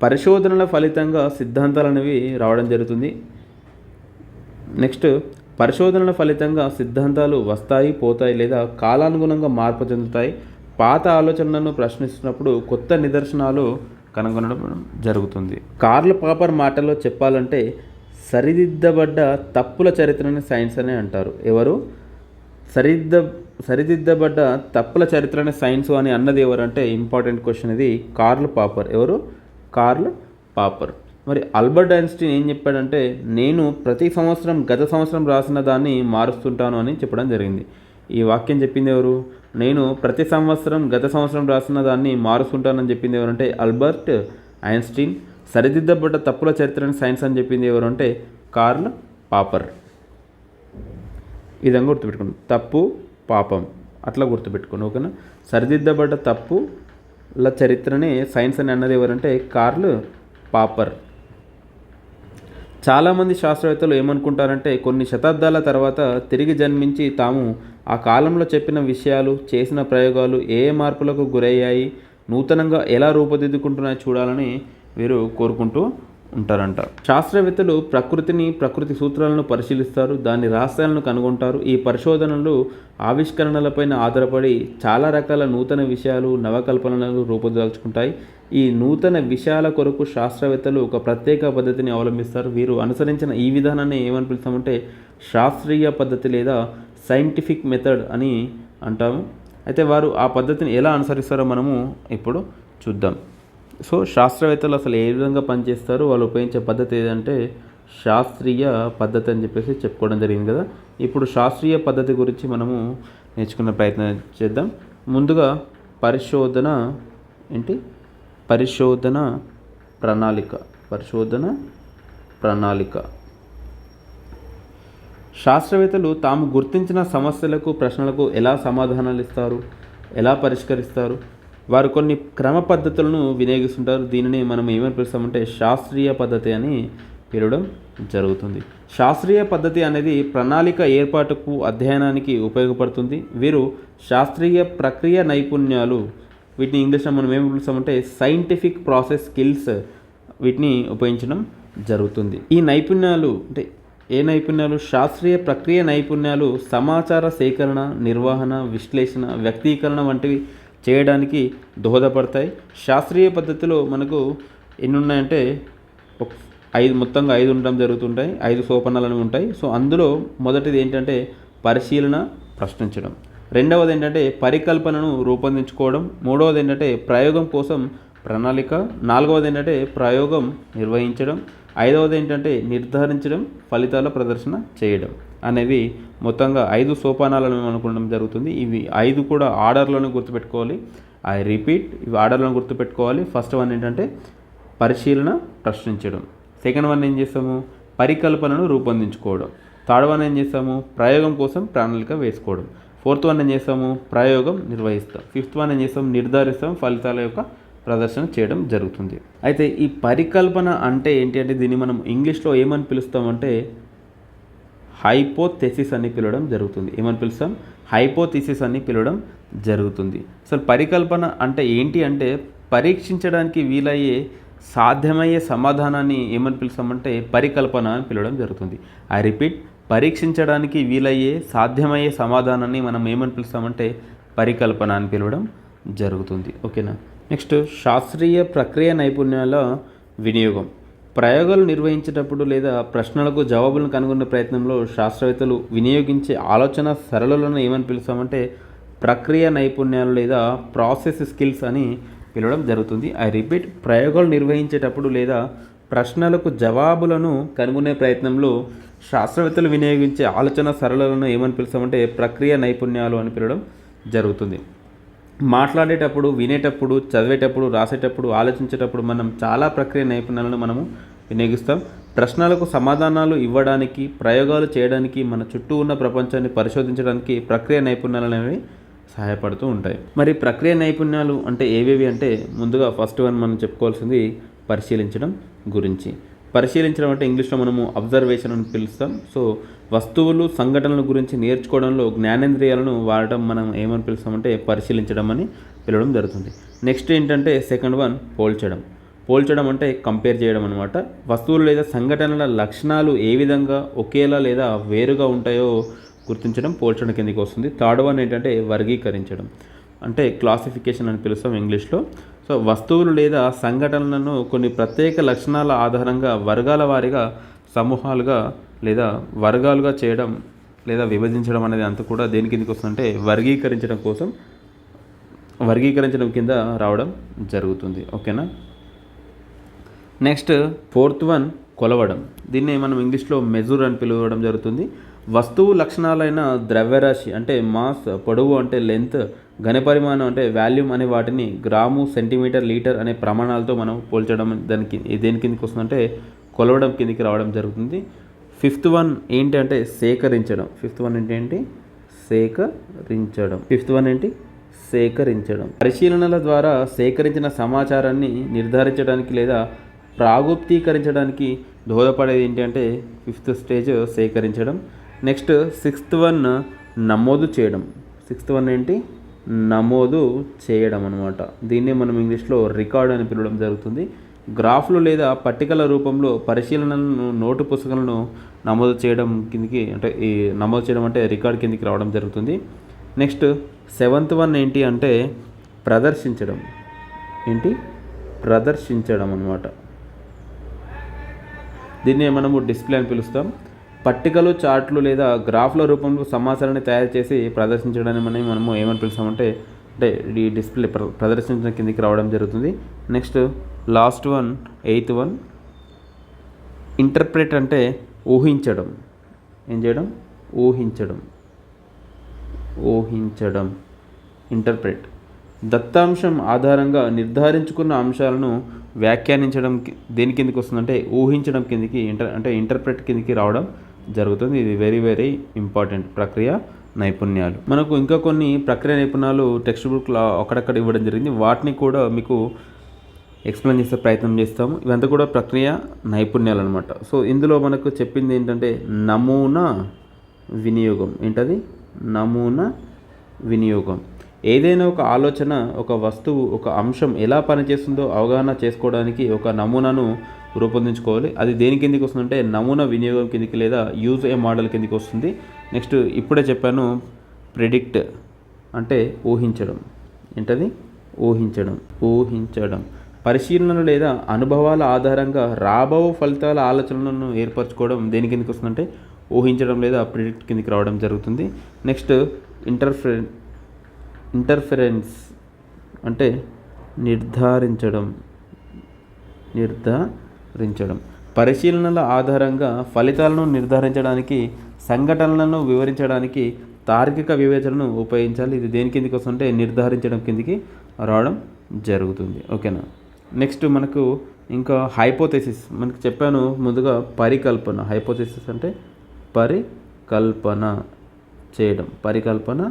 పరిశోధనల ఫలితంగా సిద్ధాంతాలు అనేవి రావడం జరుగుతుంది. నెక్స్ట్ పరిశోధనల ఫలితంగా సిద్ధాంతాలు వస్తాయి, పోతాయి లేదా కాలానుగుణంగా మార్పు చెందుతాయి. పాత ఆలోచనలను ప్రశ్నిస్తున్నప్పుడు కొత్త నిదర్శనాలు కనుగొనడం జరుగుతుంది. కార్ల్ పాపర్ మాటల్లో చెప్పాలంటే సరిదిద్దబడ్డ తప్పుల చరిత్రని సైన్స్ అనే అంటారు. ఎవరు? సరిదిద్దబడ్డ తప్పుల చరిత్రని సైన్స్ అని అన్నది ఎవరంటే ఇంపార్టెంట్ క్వశ్చన్ ఇది, కార్ల్ పాపర్. ఎవరు? కార్ల్ పాపర్. మరి ఆల్బర్ట్ ఐన్స్టీన్ ఏం చెప్పాడంటే నేను ప్రతి సంవత్సరం గత సంవత్సరం రాసిన దాన్ని మారుస్తుంటాను అని చెప్పడం జరిగింది. ఈ వాక్యం చెప్పింది ఎవరు? నేను ప్రతి సంవత్సరం గత సంవత్సరం రాసిన దాన్ని మారుస్తుంటానని చెప్పింది ఎవరంటే ఆల్బర్ట్ ఐన్స్టీన్. సరిదిద్దబడ్డ తప్పుల చరిత్రని సైన్స్ అని చెప్పింది ఎవరంటే కార్ల్ పాపర్. ఈ విధంగా గుర్తుపెట్టుకోండి, తప్పు పాపం అట్లా గుర్తుపెట్టుకోండి, ఓకేనా. సరిదిద్దబడ్డ తప్పుల చరిత్రని సైన్స్ అని అన్నది ఎవరంటే కార్ల్ పాపర్. చాలామంది శాస్త్రవేత్తలు ఏమనుకుంటారంటే కొన్ని శతాబ్దాల తర్వాత తిరిగి జన్మించి తాము ఆ కాలంలో చెప్పిన విషయాలు, చేసిన ప్రయోగాలు ఏ మార్పులకు గురయ్యాయి, నూతనంగా ఎలా రూపుదిద్దుకుంటున్నాయో చూడాలని వీరు కోరుకుంటూ ఉంటారంట. శాస్త్రవేత్తలు ప్రకృతి సూత్రాలను పరిశీలిస్తారు, దాని రహస్యాలను కనుగొంటారు. ఈ పరిశోధనలు ఆవిష్కరణలపైన ఆధారపడి చాలా రకాల నూతన విషయాలు, నవకల్పనలను రూపుదాల్చుకుంటాయి. ఈ నూతన విషయాల కొరకు శాస్త్రవేత్తలు ఒక ప్రత్యేక పద్ధతిని అవలంబిస్తారు. వీరు అనుసరించిన ఈ విధానాన్ని ఏమని పిలుస్తామంటే శాస్త్రీయ పద్ధతి లేదా సైంటిఫిక్ మెథడ్ అని అంటాము. అయితే వారు ఆ పద్ధతిని ఎలా అనుసరిస్తారో మనము ఇప్పుడు చూద్దాం. సో శాస్త్రవేత్తలు అసలు ఏ విధంగా పనిచేస్తారు, వాళ్ళు ఉపయోగించే పద్ధతి ఏదంటే శాస్త్రీయ పద్ధతి అని చెప్పేసి చెప్పుకోవడం జరిగింది కదా. ఇప్పుడు శాస్త్రీయ పద్ధతి గురించి మనము నేర్చుకునే ప్రయత్నం చేద్దాం. ముందుగా పరిశోధన ప్రణాళిక. శాస్త్రవేత్తలు తాము గుర్తించిన సమస్యలకు, ప్రశ్నలకు ఎలా సమాధానాలు ఇస్తారు, ఎలా పరిష్కరిస్తారు, వారు కొన్ని క్రమ పద్ధతులను వినియోగిస్తుంటారు. దీనిని మనం ఏమని పిలుస్తామంటే శాస్త్రీయ పద్ధతి అని పిలవడం జరుగుతుంది. శాస్త్రీయ పద్ధతి అనేది ప్రణాళిక ఏర్పాటుకు, అధ్యయనానికి ఉపయోగపడుతుంది. వీరు శాస్త్రీయ ప్రక్రియ నైపుణ్యాలు, వీటిని ఇంగ్లీష్లో మనం ఏమి పిలుస్తామంటే సైంటిఫిక్ ప్రాసెస్ స్కిల్స్, వీటిని ఉపయోగించడం జరుగుతుంది. ఈ నైపుణ్యాలు అంటే ఏ నైపుణ్యాలు? శాస్త్రీయ ప్రక్రియ నైపుణ్యాలు సమాచార సేకరణ, నిర్వహణ, విశ్లేషణ, వ్యక్తీకరణ వంటివి చేయడానికి దోహదపడతాయి. శాస్త్రీయ పద్ధతిలో మనకు ఎన్ని ఉన్నాయంటే మొత్తంగా 5 ఉండడం జరుగుతుంటాయి. 5 సోపానాలు ఉంటాయి. సో అందులో మొదటిది ఏంటంటే పరిశీలన, ప్రశ్నించడం. రెండవది ఏంటంటే పరికల్పనను రూపొందించుకోవడం. మూడవది ఏంటంటే ప్రయోగం కోసం ప్రణాళిక. నాలుగవది ఏంటంటే ప్రయోగం నిర్వహించడం. ఐదవది ఏంటంటే నిర్ధారించడం, ఫలితాల ప్రదర్శన చేయడం అనేవి మొత్తంగా 5 సోపానాలను అనుకోవడం జరుగుతుంది. ఇవి 5 కూడా ఆర్డర్లను గుర్తుపెట్టుకోవాలి. ఐ రిపీట్, ఇవి ఆర్డర్లను గుర్తుపెట్టుకోవాలి. ఫస్ట్ వన్ ఏంటంటే పరిశీలన, ప్రశ్నించడం. సెకండ్ వన్ ఏం చేస్తాము? పరికల్పనను రూపొందించుకోవడం. థర్డ్ వన్ ఏం చేస్తాము? ప్రయోగం కోసం ప్రణాళిక వేసుకోవడం. ఫోర్త్ వన్ ఏం చేస్తాము? ప్రయోగం నిర్వహిస్తాం. ఫిఫ్త్ వన్ ఏం చేస్తాం? నిర్ధారిస్తాం, ఫలితాల యొక్క ప్రదర్శన చేయడం జరుగుతుంది. అయితే ఈ పరికల్పన అంటే ఏంటి అంటే దీన్ని మనం ఇంగ్లీష్లో ఏమని పిలుస్తామంటే హైపోథెసిస్ అని పిలవడం జరుగుతుంది. ఏమని పిలుస్తాం? హైపోథెసిస్ అని పిలవడం జరుగుతుంది. అసలు పరికల్పన అంటే ఏంటి అంటే పరీక్షించడానికి వీలయ్యే సాధ్యమయ్యే సమాధానాన్ని ఏమని పిలుస్తామంటే పరికల్పన అని పిలవడం జరుగుతుంది. ఐ రిపీట్, పరీక్షించడానికి వీలయ్యే సాధ్యమయ్యే సమాధానాన్ని మనం ఏమని పిలుస్తామంటే పరికల్పన అని పిలవడం జరుగుతుంది. ఓకేనా. నెక్స్ట్ శాస్త్రీయ ప్రక్రియ నైపుణ్యాల వినియోగం. ప్రయోగాలు నిర్వహించేటప్పుడు లేదా ప్రశ్నలకు జవాబులను కనుగొనే ప్రయత్నంలో శాస్త్రవేత్తలు వినియోగించే ఆలోచన సరళులను ఏమని పిలుస్తామంటే ప్రక్రియ నైపుణ్యాలు లేదా ప్రాసెస్ స్కిల్స్ అని పిలవడం జరుగుతుంది. ఐ రిపీట్, ప్రయోగాలు నిర్వహించేటప్పుడు లేదా ప్రశ్నలకు జవాబులను కనుగొనే ప్రయత్నంలో శాస్త్రవేత్తలు వినియోగించే ఆలోచన సరళులను ఏమని పిలుస్తామంటే ప్రక్రియ నైపుణ్యాలు అని పిలవడం జరుగుతుంది. మాట్లాడేటప్పుడు, వినేటప్పుడు, చదివేటప్పుడు, రాసేటప్పుడు, ఆలోచించేటప్పుడు మనం చాలా ప్రక్రియ నైపుణ్యాలను మనము వినియోగిస్తాం. ప్రశ్నలకు సమాధానాలు ఇవ్వడానికి, ప్రయోగాలు చేయడానికి, మన చుట్టూ ఉన్న ప్రపంచాన్ని పరిశోధించడానికి ప్రక్రియ నైపుణ్యాలు అనేవి సహాయపడుతూ ఉంటాయి. మరి ప్రక్రియ నైపుణ్యాలు అంటే ఏవేవి అంటే ముందుగా ఫస్ట్ వన్ మనం చెప్పుకోవాల్సింది పరిశీలించడం గురించి. పరిశీలించడం అంటే ఇంగ్లీష్లో మనము అబ్జర్వేషన్ అని పిలుస్తాం. సో వస్తువులు, సంఘటనల గురించి నేర్చుకోవడంలో జ్ఞానేంద్రియాలను వాడటం మనం ఏమని పిలుస్తామంటే పరిశీలించడం అని పిలవడం జరుగుతుంది. నెక్స్ట్ ఏంటంటే సెకండ్ వన్ పోల్చడం. పోల్చడం అంటే కంపేర్ చేయడం అనమాట. వస్తువులు లేదా సంఘటనల లక్షణాలు ఏ విధంగా ఒకేలా లేదా వేరుగా ఉంటాయో గుర్తించడం పోల్చడం కిందకి వస్తుంది. థర్డ్ వన్ ఏంటంటే వర్గీకరించడం, అంటే క్లాసిఫికేషన్ అని పిలుస్తాం ఇంగ్లీష్లో. సో వస్తువులు లేదా సంఘటనలను కొన్ని ప్రత్యేక లక్షణాల ఆధారంగా వర్గాల వారీగా సమూహాలుగా లేదా వర్గాలుగా చేయడం లేదా విభజించడం అనేది అంతా కూడా దేని కిందకి వస్తుందంటే వర్గీకరించడం కింద రావడం జరుగుతుంది. ఓకేనా. నెక్స్ట్ ఫోర్త్ వన్ కొలవడం. దీన్ని మనం ఇంగ్లీష్లో మెజూర్ అని పిలవడం జరుగుతుంది. వస్తువు లక్షణాలైన ద్రవ్యరాశి అంటే మాస్, పొడవు అంటే లెంత్, ఘనపరిమాణం అంటే వాల్యూమ్ అనే వాటిని గ్రాము, సెంటీమీటర్, లీటర్ అనే ప్రమాణాలతో మనం పోల్చడం దేని కిందకి వస్తుందంటే కొలవడం కిందకి రావడం జరుగుతుంది. ఫిఫ్త్ వన్ ఏంటి అంటే సేకరించడం. సేకరించడం పరిశీలనల ద్వారా సేకరించిన సమాచారాన్ని నిర్ధారించడానికి లేదా ప్రాగుప్తీకరించడానికి దోహదపడేది ఏంటి అంటే ఫిఫ్త్ స్టేజ్ సేకరించడం. నెక్స్ట్ సిక్స్త్ వన్ నమోదు చేయడం. నమోదు చేయడం అనమాట. దీన్నే మనం ఇంగ్లీష్లో రికార్డ్ అని పిలవడం జరుగుతుంది. గ్రాఫ్లు లేదా పట్టికల రూపంలో పరిశీలనలను, నోటు పుస్తకాలను నమోదు చేయడం కిందికి నమోదు చేయడం అంటే రికార్డ్ కిందికి రావడం జరుగుతుంది. నెక్స్ట్ సెవెంత్ వన్ ఏంటి అంటే ప్రదర్శించడం. అనమాట. దీన్ని మనము డిస్ప్లే అని పిలుస్తాం. పట్టికలు, చార్ట్లు లేదా గ్రాఫ్ల రూపంలో సమాచారాన్ని తయారు చేసి ప్రదర్శించడాన్ని మనము ఏమని పిలుస్తామంటే ఈ డిస్ప్లే ప్రదర్శించడం కిందికి రావడం జరుగుతుంది. Next last one eighth one interpret అంటే ఊహించడం. ఇంటర్ప్రెట్ దత్తాంశం ఆధారంగా నిర్ధారించుకున్న అంశాలను వ్యాఖ్యానించడం దేని కిందకి వస్తుందంటే ఊహించడం కిందికి ఇంటర్ప్రెట్ కిందికి రావడం జరుగుతుంది. ఇది వెరీ వెరీ ఇంపార్టెంట్ ప్రక్రియ నైపుణ్యాలు. మనకు ఇంకా కొన్ని ప్రక్రియ నైపుణ్యాలు టెక్స్ట్ బుక్లో అక్కడక్కడ ఇవ్వడం జరిగింది. వాటిని కూడా మీకు ఎక్స్ప్లెయిన్ చేసే ప్రయత్నం చేస్తాము. ఇవంతా కూడా ప్రక్రియ నైపుణ్యాలు అనమాట. సో ఇందులో మనకు చెప్పింది ఏంటంటే నమూనా వినియోగం. ఏదైనా ఒక ఆలోచన, ఒక వస్తువు, ఒక అంశం ఎలా పనిచేస్తుందో అవగాహన చేసుకోవడానికి ఒక నమూనాను రూపొందించుకోవాలి. అది దేని కిందికి వస్తుందంటే నమూనా వినియోగం కిందికి లేదా యూజ్ ఏ మోడల్ కిందికి వస్తుంది. నెక్స్ట్ ఇప్పుడే చెప్పాను ప్రిడిక్ట్ అంటే ఊహించడం. ఊహించడం పరిశీలనలు లేదా అనుభవాల ఆధారంగా రాబో ఫలితాల ఆలోచనలను ఏర్పరచుకోవడం దేని కిందకి వస్తుందంటే ఊహించడం లేదా ప్రిడిక్ట్ కిందకి రావడం జరుగుతుంది. నెక్స్ట్ ఇంటర్ఫరెన్స్ అంటే నిర్ధారించడం. పరిశీలనల ఆధారంగా ఫలితాలను నిర్ధారించడానికి, సంఘటనలను వివరించడానికి తార్కిక వివేచనను ఉపయోగించాలి. ఇది దేని కిందికి వస్తుందంటే నిర్ధారించడం కిందికి రావడం జరుగుతుంది. ఓకేనా. నెక్స్ట్ మనకు ఇంకా హైపోథెసిస్. మనకు చెప్పాను ముందుగా పరికల్పన. హైపోథెసిస్ అంటే పరికల్పన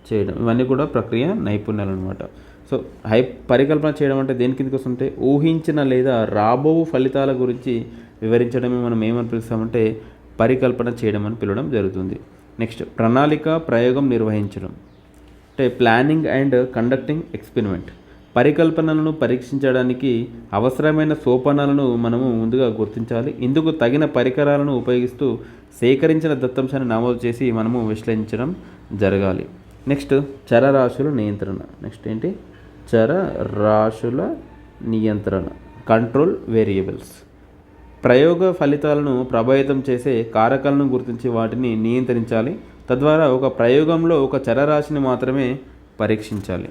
చేయడం. ఇవన్నీ కూడా ప్రక్రియ నైపుణ్యాలు అనమాట. సో పరికల్పన చేయడం అంటే దేని కిందకి వస్తుంటే ఊహించిన లేదా రాబో ఫలితాల గురించి వివరించడమే మనం ఏమని పిలుస్తామంటే పరికల్పన చేయడం అని పిలవడం జరుగుతుంది. నెక్స్ట్ ప్రణాళిక, ప్రయోగం నిర్వహించడం అంటే ప్లానింగ్ అండ్ కండక్టింగ్ ఎక్స్పెరిమెంట్. పరికల్పనలను పరీక్షించడానికి అవసరమైన సోపానాలను మనము ముందుగా గుర్తించాలి. ఇందుకు తగిన పరికరాలను ఉపయోగిస్తూ సేకరించిన దత్తాంశాన్ని నమోదు చేసి మనము విశ్లేషించడం జరగాలి. నెక్స్ట్ చరరాశుల నియంత్రణ కంట్రోల్ వేరియబుల్స్. ప్రయోగ ఫలితాలను ప్రభావితం చేసే కారకాలను గుర్తించి వాటిని నియంత్రించాలి. తద్వారా ఒక ప్రయోగంలో ఒక చరరాశిని మాత్రమే పరీక్షించాలి.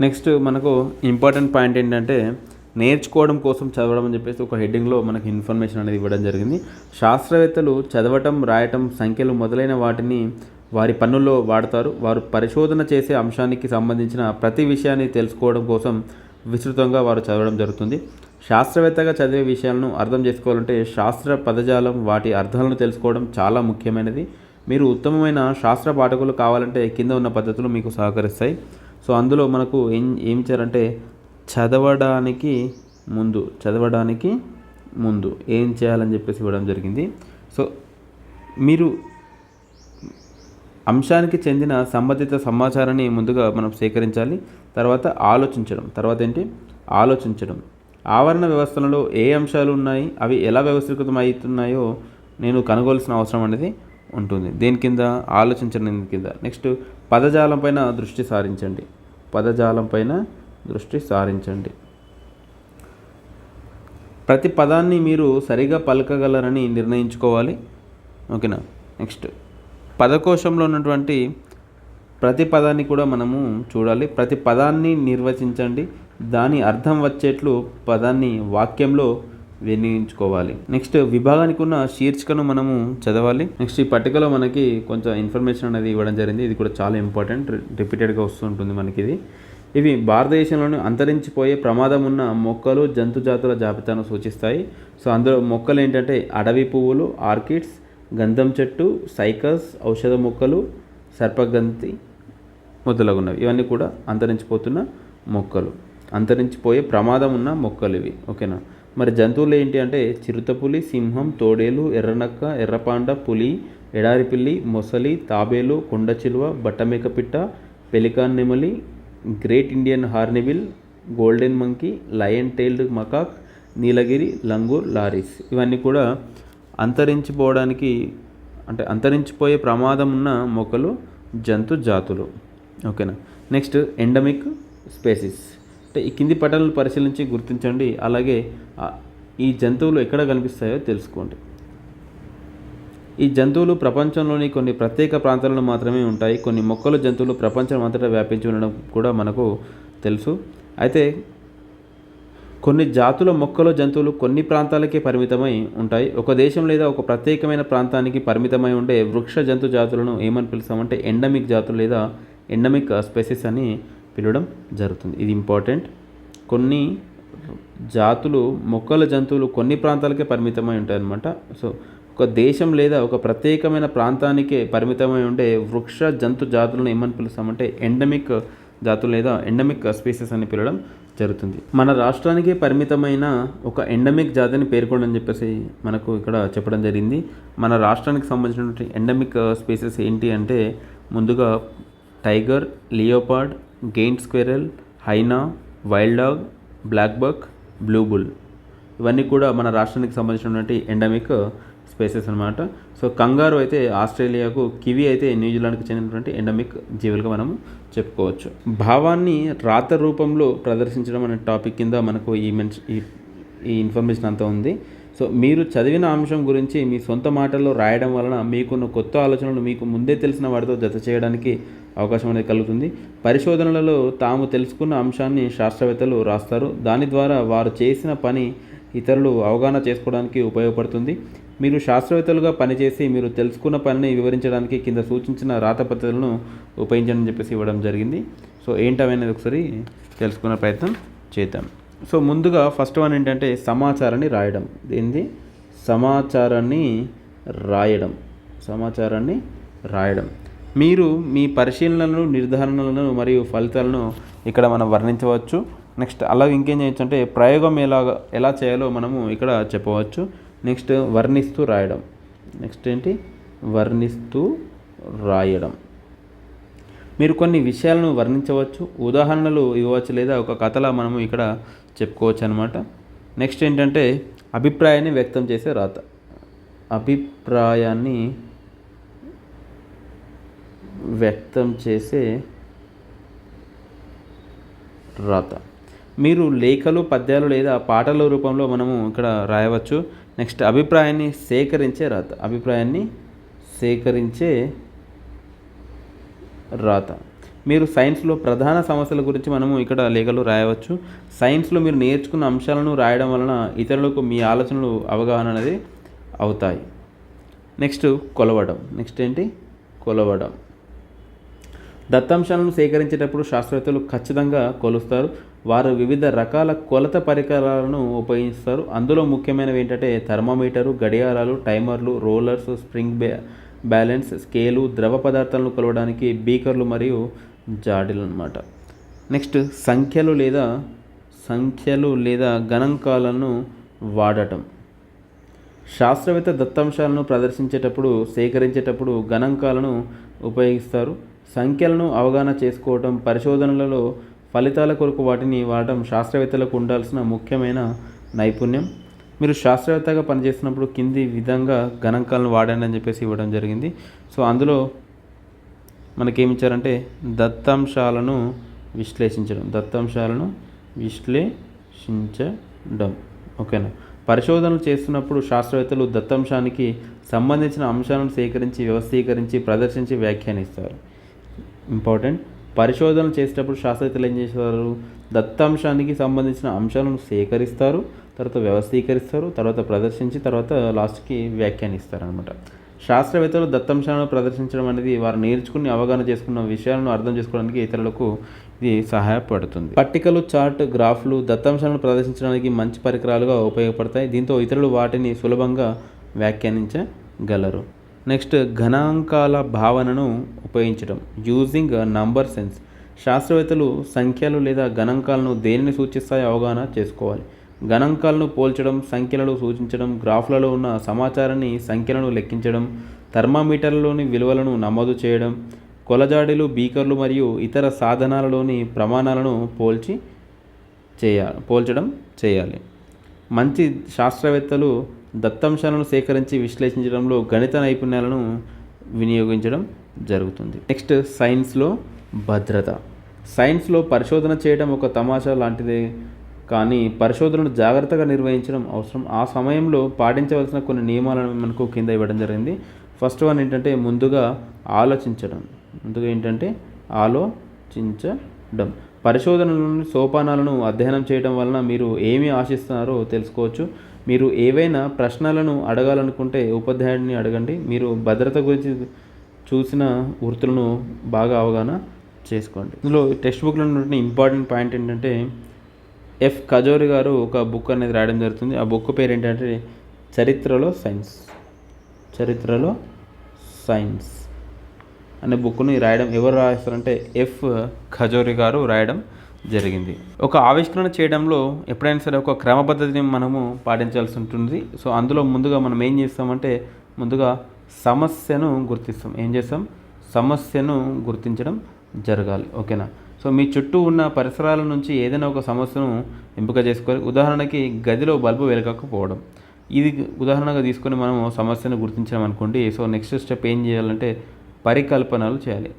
నెక్స్ట్ మనకు ఇంపార్టెంట్ పాయింట్ ఏంటంటే నేర్చుకోవడం కోసం చదవడం అని చెప్పేసి ఒక హెడ్డింగ్లో మనకి ఇన్ఫర్మేషన్ అనేది ఇవ్వడం జరిగింది. శాస్త్రవేత్తలు చదవటం, రాయటం, సంఖ్యలు మొదలైన వాటిని వారి పనుల్లో వాడతారు. వారు పరిశోధన చేసే అంశానికి సంబంధించిన ప్రతి విషయాన్ని తెలుసుకోవడం కోసం విస్తృతంగా వారు చదవడం జరుగుతుంది. శాస్త్రవేత్తగా చదివే విషయాలను అర్థం చేసుకోవాలంటే శాస్త్ర పదజాలం, వాటి అర్థాలను తెలుసుకోవడం చాలా ముఖ్యమైనది. మీరు ఉత్తమమైన శాస్త్ర పాఠకులు కావాలంటే కింద ఉన్న పద్ధతులు మీకు సహకరిస్తాయి. సో అందులో మనకు ఏం ఇచ్చారంటే చదవడానికి ముందు ఏం చేయాలని చెప్పేసి ఇవ్వడం జరిగింది. సో మీరు అంశానికి చెందిన సంబంధిత సమాచారాన్ని ముందుగా మనం సేకరించాలి. తర్వాత ఆలోచించడం. ఆవరణ వ్యవస్థలలో ఏ అంశాలు ఉన్నాయి, అవి ఎలా వ్యవస్థీకృతం అవుతున్నాయో నేను కనుగొల్సిన అవసరం అనేది ఉంటుంది. దేని కింద? ఆలోచించడం కింద. నెక్స్ట్ పదజాలం పైన దృష్టి సారించండి. ప్రతి పదాన్ని మీరు సరిగా పలకగలరని నిర్ణయించుకోవాలి. ఓకేనా. నెక్స్ట్ పదకోశంలో ఉన్నటువంటి ప్రతి పదాన్ని కూడా మనము చూడాలి. ప్రతి పదాన్ని నిర్వచించండి. దాని అర్థం వచ్చేట్లు పదాన్ని వాక్యంలో వినియోగించుకోవాలి. నెక్స్ట్ విభాగానికి ఉన్న శీర్షికను మనము చదవాలి. నెక్స్ట్ ఈ పట్టికలో మనకి కొంచెం ఇన్ఫర్మేషన్ అనేది ఇవ్వడం జరిగింది. ఇది కూడా చాలా ఇంపార్టెంట్, రిపీటెడ్గా వస్తుంటుంది మనకి ఇది. ఇవి భారతదేశంలోని అంతరించిపోయే ప్రమాదం ఉన్న మొక్కలు, జంతుజాతుల జాబితాను సూచిస్తాయి. సో అందులో మొక్కలు ఏంటంటే అడవి పువ్వులు, ఆర్కిడ్స్, గంధం చెట్టు, సైకస్, ఔషధ మొక్కలు, సర్పగంతి మొదలగున్నవి. ఇవన్నీ కూడా అంతరించిపోతున్న మొక్కలు, అంతరించిపోయే ప్రమాదం ఉన్న మొక్కలు ఇవి. ఓకేనా. మరి జంతువులు ఏంటి అంటే చిరుతపులి, సింహం, తోడేలు, ఎర్రనక్క, ఎర్రపాండ, పులి, ఎడారి పిల్లి, మొసలి, తాబేలు, కొండచిలువ, బట్టమేకపిట్ట, పెలికాన్ నెమలి, great Indian hornbill, golden monkey, lion tailed macaque, Nilgiri, langur, loris. ఇవన్నీ కూడా అంతరించిపోయే ప్రమాదం ఉన్న మొక్కలు, జంతు జాతులు. ఓకేనా. నెక్స్ట్ ఎండమిక్ స్పీసీస్ అంటే ఈ కింది పటాలను పరిశీలించి గుర్తించండి. అలాగే ఈ జంతువులు ఎక్కడ కనిపిస్తాయో తెలుసుకోండి. ఈ జంతువులు ప్రపంచంలోని కొన్ని ప్రత్యేక ప్రాంతాలలో మాత్రమే ఉంటాయి. కొన్ని మొక్కలు, జంతువులు ప్రపంచం అంతటా వ్యాపించి ఉండడం కూడా మనకు తెలుసు. అయితే కొన్ని జాతుల మొక్కలు, జంతువులు కొన్ని ప్రాంతాలకే పరిమితమై ఉంటాయి. ఒక దేశం లేదా ఒక ప్రత్యేకమైన ప్రాంతానికి పరిమితమై ఉండే వృక్ష జంతు జాతులను ఏమని పిలుస్తామంటే ఎండమిక్ జాతులు లేదా ఎండమిక్ స్పీసీస్ అని పిలవడం జరుగుతుంది. ఇది ఇంపార్టెంట్. కొన్ని జాతులు మొక్కల, జంతువులు కొన్ని ప్రాంతాలకే పరిమితమై ఉంటాయి అన్నమాట. సో ఒక దేశం లేదా ఒక ప్రత్యేకమైన ప్రాంతానికే పరిమితమై ఉండే వృక్ష జంతు జాతులను ఏమని పిలుస్తామంటే ఎండమిక్ జాతులు లేదా ఎండమిక్ స్పీసీస్ అని పిలవడం జరుగుతుంది. మన రాష్ట్రానికి పరిమితమైన ఒక ఎండమిక్ జాతిని పేర్కొనని చెప్పేసి మనకు ఇక్కడ చెప్పడం జరిగింది. మన రాష్ట్రానికి సంబంధించినటువంటి ఎండమిక్ స్పీసీస్ ఏంటి అంటే ముందుగా టైగర్, లియోపార్డ్, గెయిన్ squirrel, hyena, wild dog, blackbuck, blue bull. ఇవన్నీ కూడా మన రాష్ట్రానికి సంబంధించినటువంటి ఎండమిక్ స్పీసీస్ అన్నమాట. సో కంగారు అయితే ఆస్ట్రేలియాకు, కివి అయితే న్యూజిలాండ్కి చెందినటువంటి ఎండమిక్ జీవులుగా మనం చెప్పుకోవచ్చు. భావాన్ని రాత రూపంలో ప్రదర్శించడం అనే టాపిక్ కింద మనకు ఈ ఇన్ఫర్మేషన్ అంతా ఉంది. సో మీరు చదివిన అంశం గురించి మీ సొంత మాటల్లో రాయడం వలన మీకున్న కొత్త ఆలోచనలు మీకు ముందే తెలిసిన వాటితో జత చేయడానికి అవకాశం అనేది కలుగుతుంది. పరిశోధనలలో తాము తెలుసుకున్న అంశాన్ని శాస్త్రవేత్తలు రాస్తారు. దాని ద్వారా వారు చేసిన పని ఇతరులు అవగాహన చేసుకోవడానికి ఉపయోగపడుతుంది. మీరు శాస్త్రవేత్తలుగా పనిచేసి మీరు తెలుసుకున్న పనిని వివరించడానికి కింద సూచించిన రాత పద్ధతులను ఉపయోగించని చెప్పేసి ఇవ్వడం జరిగింది. సో ఏంటనేది ఒకసారి తెలుసుకునే ప్రయత్నం చేద్దాం. సో ముందుగా ఫస్ట్ వన్ ఏంటంటే సమాచారాన్ని రాయడం. సమాచారాన్ని రాయడం. మీరు మీ పరిశీలనలను, నిర్ధారణలను మరియు ఫలితాలను ఇక్కడ మనం వర్ణించవచ్చు. నెక్స్ట్ అలాగే ఇంకేం చేయొచ్చు అంటే ప్రయోగం ఎలా చేయాలో మనము ఇక్కడ చెప్పవచ్చు. నెక్స్ట్ వర్ణిస్తూ రాయడం. మీరు కొన్ని విషయాలను వర్ణించవచ్చు, ఉదాహరణలు ఇవ్వచ్చు, లేదా ఒక కథలా మనము ఇక్కడ చెప్పుకోవచ్చు అనమాట. నెక్స్ట్ ఏంటంటే అభిప్రాయాన్ని వ్యక్తం చేసే రాత. అభిప్రాయాన్ని వ్యక్తం చేసే రాత. మీరు లేఖలు, పద్యాలు లేదా పాటల రూపంలో మనము ఇక్కడ రాయవచ్చు. నెక్స్ట్ అభిప్రాయాన్ని సేకరించే రాత. మీరు సైన్స్లో ప్రధాన సమస్యల గురించి మనము ఇక్కడ లేఖలు రాయవచ్చు. సైన్స్లో మీరు నేర్చుకున్న అంశాలను రాయడం వలన ఇతరులకు మీ ఆలోచనలు అవగాహన అనేది అవుతాయి. నెక్స్ట్ కొలవడం. దత్తాంశాలను సేకరించేటప్పుడు శాస్త్రవేత్తలు ఖచ్చితంగా కొలుస్తారు. వారు వివిధ రకాల కొలత పరికరాలను ఉపయోగిస్తారు. అందులో ముఖ్యమైనవి ఏంటంటే థర్మామీటరు, గడియారాలు, టైమర్లు, రోలర్స్, స్ప్రింగ్ బ్యాలెన్స్, స్కేలు, ద్రవ పదార్థాలను కొలవడానికి బీకర్లు మరియు జాడీలు అన్నమాట. నెక్స్ట్ సంఖ్యలు లేదా గణాంకాలను వాడటం. శాస్త్రవేత్త దత్తాంశాలను ప్రదర్శించేటప్పుడు సేకరించేటప్పుడు గణాంకాలను ఉపయోగిస్తారు. సంఖ్యలను అవగాహన చేసుకోవటం, పరిశోధనలలో ఫలితాల కొరకు వాటిని వాడటం శాస్త్రవేత్తలకు ఉండాల్సిన ముఖ్యమైన నైపుణ్యం. మీరు శాస్త్రవేత్తగా పనిచేస్తున్నప్పుడు కింది విధంగా గణాంకాలను వాడండి అని చెప్పేసి ఇవ్వడం జరిగింది. సో అందులో మనకేమిచ్చారంటే దత్తాంశాలను విశ్లేషించడం. ఓకేనా. పరిశోధనలు చేస్తున్నప్పుడు శాస్త్రవేత్తలు దత్తాంశానికి సంబంధించిన అంశాలను సేకరించి, వ్యవస్థీకరించి, ప్రదర్శించి వ్యాఖ్యానిస్తారు. ఇంపార్టెంట్. పరిశోధనలు చేసేటప్పుడు శాస్త్రవేత్తలు ఏం చేస్తారు? దత్తాంశానికి సంబంధించిన అంశాలను సేకరిస్తారు, తర్వాత వ్యవస్థీకరిస్తారు, తర్వాత ప్రదర్శించి, తర్వాత లాస్ట్కి వ్యాఖ్యానిస్తారు అనమాట. శాస్త్రవేత్తలు దత్తాంశాలను ప్రదర్శించడం అనేది వారు నేర్చుకుని అవగాహన చేసుకున్న విషయాలను అర్థం చేసుకోవడానికి ఇతరులకు ఇది సహాయపడుతుంది. పట్టికలు, చార్ట్, గ్రాఫ్లు దత్తాంశాలను ప్రదర్శించడానికి మంచి పరికరాలుగా ఉపయోగపడతాయి. దీంతో ఇతరులు వాటిని సులభంగా వ్యాఖ్యానించగలరు. నెక్స్ట్, గణాంకాల భావనను ఉపయోగించడం. Using number sense. శాస్త్రవేత్తలు సంఖ్యలు లేదా గణాంకాలను దేనిని సూచిస్తాయో అవగాహన చేసుకోవాలి. గణాంకాలను పోల్చడం, సంఖ్యలను సూచించడం, గ్రాఫ్లలో ఉన్న సమాచారాన్ని సంఖ్యలను లెక్కించడం, థర్మామీటర్లలోని విలువలను నమోదు చేయడం, కొలజాడీలు, బీకర్లు మరియు ఇతర సాధనాలలోని ప్రమాణాలను పోల్చడం చేయాలి. మంచి శాస్త్రవేత్తలు దత్తాంశాలను సేకరించి విశ్లేషించడంలో గణిత నైపుణ్యాలను వినియోగించడం జరుగుతుంది. నెక్స్ట్, సైన్స్లో భద్రత. సైన్స్లో పరిశోధన చేయడం ఒక తమాషా లాంటిదే, కానీ పరిశోధనను జాగ్రత్తగా నిర్వహించడం అవసరం. ఆ సమయంలో పాటించవలసిన కొన్ని నియమాలను మనకు కింద ఇవ్వడం జరిగింది. ఫస్ట్ వన్ ఏంటంటే ముందుగా ఆలోచించడం. పరిశోధనలోని సోపానాలను అధ్యయనం చేయడం వలన మీరు ఏమి ఆశిస్తున్నారో తెలుసుకోవచ్చు. మీరు ఏవైనా ప్రశ్నలను అడగాలనుకుంటే ఉపాధ్యాయుడిని అడగండి. మీరు భద్రత గురించి చూసిన వృత్తులను బాగా అవగాహన చేసుకోండి. ఇందులో టెక్స్ట్ బుక్లో ఉన్న ఇంపార్టెంట్ పాయింట్ ఏంటంటే ఎఫ్ ఖజోరి గారు ఒక బుక్ అనేది రాయడం జరుగుతుంది. ఆ బుక్ పేరు ఏంటంటే చరిత్రలో సైన్స్ అనే బుక్ని రాయడం ఎవరు రాస్తారంటే ఎఫ్ ఖజోరి గారు రాయడం జరిగింది. ఒక ఆవిష్కరణ చేయడంలో ఎప్పుడైనా సరే ఒక క్రమ పద్ధతిని మనము పాటించాల్సి ఉంటుంది. సో అందులో ముందుగా మనం ఏం చేస్తామంటే ముందుగా సమస్యను గుర్తిస్తాం. సమస్యను గుర్తించడం జరగాలి. ఓకేనా. సో మీ చుట్టూ ఉన్న పరిసరాల నుంచి ఏదైనా ఒక సమస్యను ఎంపిక చేసుకోవాలి. ఉదాహరణకి గదిలో బల్బు వెలగకపోవడం, ఇది ఉదాహరణగా తీసుకొని మనము సమస్యను గుర్తించాం అనుకోండి. సో నెక్స్ట్ స్టెప్ ఏం చేయాలంటే పరికల్పనలు చేయాలి.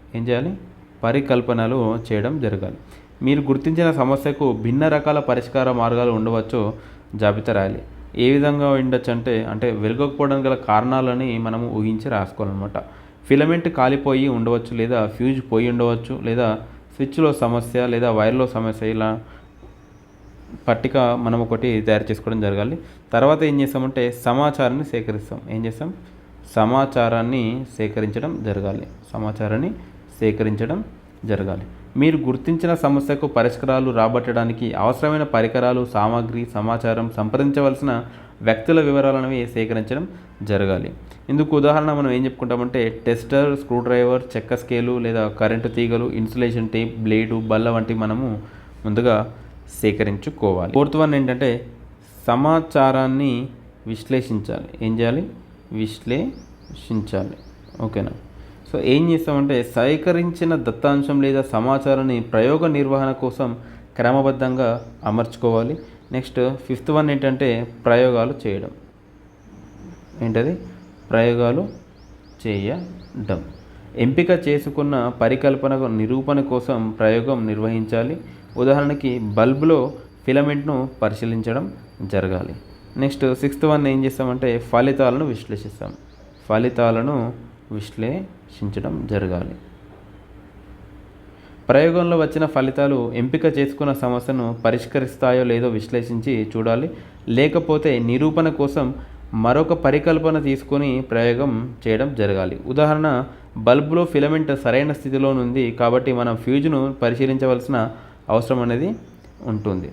పరికల్పనలు చేయడం జరగాలి. మీరు గుర్తించిన సమస్యకు భిన్న రకాల పరిష్కార మార్గాలు ఉండవచ్చో జాబితా రాయాలి. ఏ విధంగా ఉండొచ్చు అంటే వెలగకపోవడానికి గల కారణాలని మనము ఊహించి రాసుకోవాలన్నమాట. ఫిలమెంట్ కాలిపోయి ఉండవచ్చు, లేదా ఫ్యూజ్ పోయి ఉండవచ్చు, లేదా స్విచ్లో సమస్య, లేదా వైర్లో సమస్య. ఇలా పట్టిక మనం ఒకటి తయారు చేసుకోవడం జరగాలి. తర్వాత ఏం చేస్తామంటే సమాచారాన్ని సేకరించడం జరగాలి. మీరు గుర్తించిన సమస్యకు పరిష్కారాలు రాబట్టడానికి అవసరమైన పరికరాలు, సామాగ్రి, సమాచారం, సంప్రదించవలసిన వ్యక్తుల వివరాలనేవి సేకరించడం జరగాలి. ఇందుకు ఉదాహరణ మనం ఏం చెప్పుకుంటామంటే టెస్టర్, స్క్రూ డ్రైవర్, చెక్క స్కేలు, లేదా కరెంటు తీగలు, ఇన్సులేషన్ టేప్, బ్లేడు, బల్ల వంటి మనము ముందుగా సేకరించుకోవాలి. ఫోర్త్ వన్ ఏంటంటే సమాచారాన్ని విశ్లేషించాలి. విశ్లేషించాలి. ఓకేనా. సో ఏం చేస్తామంటే సేకరించిన దత్తాంశం లేదా సమాచారాన్ని ప్రయోగ నిర్వహణ కోసం క్రమబద్ధంగా అమర్చుకోవాలి. నెక్స్ట్ ఫిఫ్త్ వన్ ఏంటంటే ప్రయోగాలు చేయడం. ఎంపిక చేసుకున్న పరికల్పన నిరూపణ కోసం ప్రయోగం నిర్వహించాలి. ఉదాహరణకి బల్బులో ఫిలమెంట్ను పరిశీలించడం జరగాలి. నెక్స్ట్ సిక్స్త్ వన్ ఏం చేస్తామంటే ఫలితాలను విశ్లేషించడం జరగాలి. ప్రయోగంలో వచ్చిన ఫలితాలు ఎంపిక చేసుకున్న సమస్యను పరిష్కరిస్తాయో లేదో విశ్లేషించి చూడాలి. లేకపోతే నిరూపణ కోసం మరొక పరికల్పన తీసుకొని ప్రయోగం చేయడం జరగాలి. ఉదాహరణ, బల్బులో ఫిలమెంట్ సరైన స్థితిలో ఉంది కాబట్టి మనం ఫ్యూజ్ను పరిశీలించవలసిన అవసరం అనేది ఉంటుంది.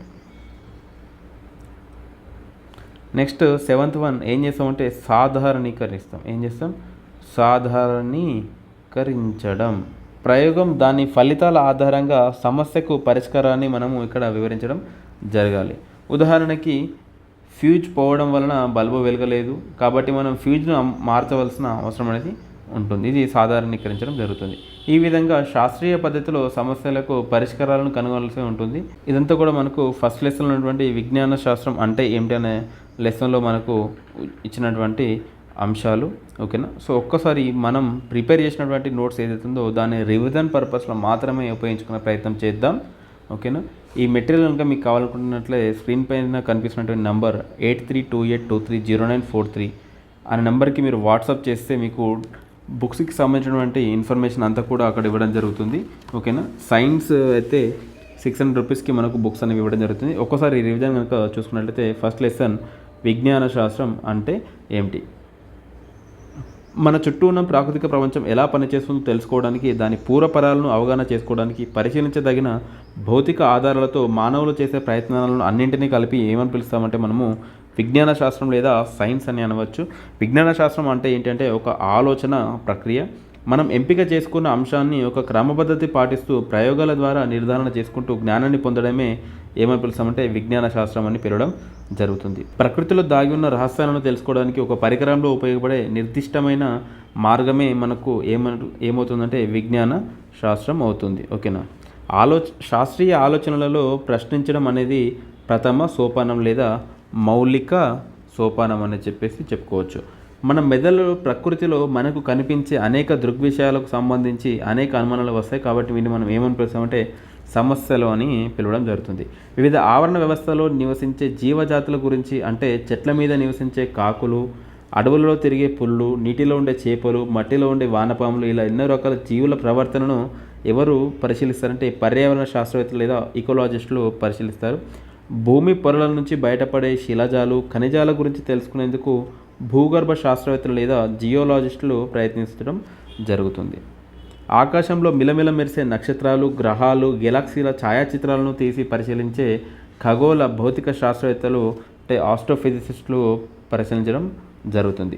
నెక్స్ట్ 7th వన్ ఏం చేస్తామంటే సాధారణీకరించడం. ప్రయోగం దాని ఫలితాల ఆధారంగా సమస్యకు పరిష్కారాన్ని మనము ఇక్కడ వివరించడం జరగాలి. ఉదాహరణకి, ఫ్యూజ్ పోవడం వలన బల్బు వెలగలేదు కాబట్టి మనం ఫ్యూజ్ను మార్చవలసిన అవసరం అనేది ఉంటుంది. ఇది సాధారణీకరించడం జరుగుతుంది. ఈ విధంగా శాస్త్రీయ పద్ధతిలో సమస్యలకు పరిష్కారాలను కనుగొనాల్సి ఉంటుంది. ఇదంతా కూడా మనకు ఫస్ట్ లెసన్లో ఉన్నటువంటి విజ్ఞాన శాస్త్రం అంటే ఏమిటి అనే లెసన్లో మనకు ఇచ్చినటువంటి అంశాలు. ఓకేనా. సో ఒక్కసారి మనం ప్రిపేర్ చేసినటువంటి నోట్స్ ఏదైతే ఉందో దాన్ని రివిజన్ పర్పస్లో మాత్రమే ఉపయోగించుకునే ప్రయత్నం చేద్దాం. ఓకేనా. ఈ మెటీరియల్ కనుక మీకు కావాలనుకుంటున్నట్లే స్క్రీన్ పైన కనిపిస్తున్నటువంటి నంబర్ 8328230943 అనే నెంబర్కి మీరు వాట్సాప్ చేస్తే మీకు బుక్స్కి సంబంధించినటువంటి ఇన్ఫర్మేషన్ అంతా కూడా అక్కడ ఇవ్వడం జరుగుతుంది. ఓకేనా. సైన్స్ అయితే 600 రూపీస్కి మనకు బుక్స్ అనేవి ఇవ్వడం జరుగుతుంది. ఒక్కసారి రివిజన్ కనుక చూసుకున్నట్లయితే ఫస్ట్ లెసన్ విజ్ఞాన శాస్త్రం అంటే ఏమిటి, మన చుట్టూ ఉన్న ప్రాకృతిక ప్రపంచం ఎలా పనిచేస్తుందో తెలుసుకోవడానికి, దాని పూర్వపరాలను అవగాహన చేసుకోవడానికి, పరిశీలించదగిన భౌతిక ఆధారాలతో మానవులు చేసే ప్రయత్నాలను అన్నింటినీ కలిపి ఏమని పిలుస్తామంటే మనము విజ్ఞాన శాస్త్రం లేదా సైన్స్ అని అనవచ్చు. విజ్ఞాన శాస్త్రం అంటే ఏంటంటే ఒక ఆలోచన ప్రక్రియ. మనం ఎంపిక చేసుకున్న అంశాన్ని ఒక క్రమపద్ధతి పాటిస్తూ ప్రయోగాల ద్వారా నిర్ధారణ చేసుకుంటూ జ్ఞానాన్ని పొందడమే ఏమని పిలుస్తామంటే విజ్ఞాన శాస్త్రం అని పిలవడం జరుగుతుంది. ప్రకృతిలో దాగి ఉన్న రహస్యాలను తెలుసుకోవడానికి ఒక పరికరంలో ఉపయోగపడే నిర్దిష్టమైన మార్గమే మనకు ఏమవుతుందంటే విజ్ఞాన శాస్త్రం అవుతుంది. ఓకేనా. శాస్త్రీయ ఆలోచనలలో ప్రశ్నించడం అనేది ప్రథమ సోపానం లేదా మౌలిక సోపానం అని చెప్పుకోవచ్చు. మన మెదడు ప్రకృతిలో మనకు కనిపించే అనేక దృగ్విషయాలకు సంబంధించి అనేక అనుమానాలు వస్తాయి కాబట్టి వీటిని మనం ఏమని పిలుస్తామంటే సమస్యలు అని పిలవడం జరుగుతుంది. వివిధ ఆవరణ వ్యవస్థలో నివసించే జీవజాతుల గురించి అంటే చెట్ల మీద నివసించే కాకులు, అడవులలో తిరిగే పుళ్ళు, నీటిలో ఉండే చేపలు, మట్టిలో ఉండే వానపాములు, ఇలా ఎన్నో రకాల జీవుల ప్రవర్తనను ఎవరు పరిశీలిస్తారంటే పర్యావరణ శాస్త్రవేత్తలు లేదా ఇకోలాజిస్టులు పరిశీలిస్తారు. భూమి పొరల నుంచి బయటపడే శిలాజాలు, ఖనిజాల గురించి తెలుసుకునేందుకు భూగర్భ శాస్త్రవేత్తలు లేదా జియోలాజిస్టులు ప్రయత్నించడం జరుగుతుంది. ఆకాశంలో మిలమిల మెరిసే నక్షత్రాలు, గ్రహాలు, గెలాక్సీల ఛాయాచిత్రాలను తీసి పరిశీలించే ఖగోళ భౌతిక శాస్త్రవేత్తలు అంటే ఆస్ట్రోఫిజిసిస్టులు పరిశీలించడం జరుగుతుంది.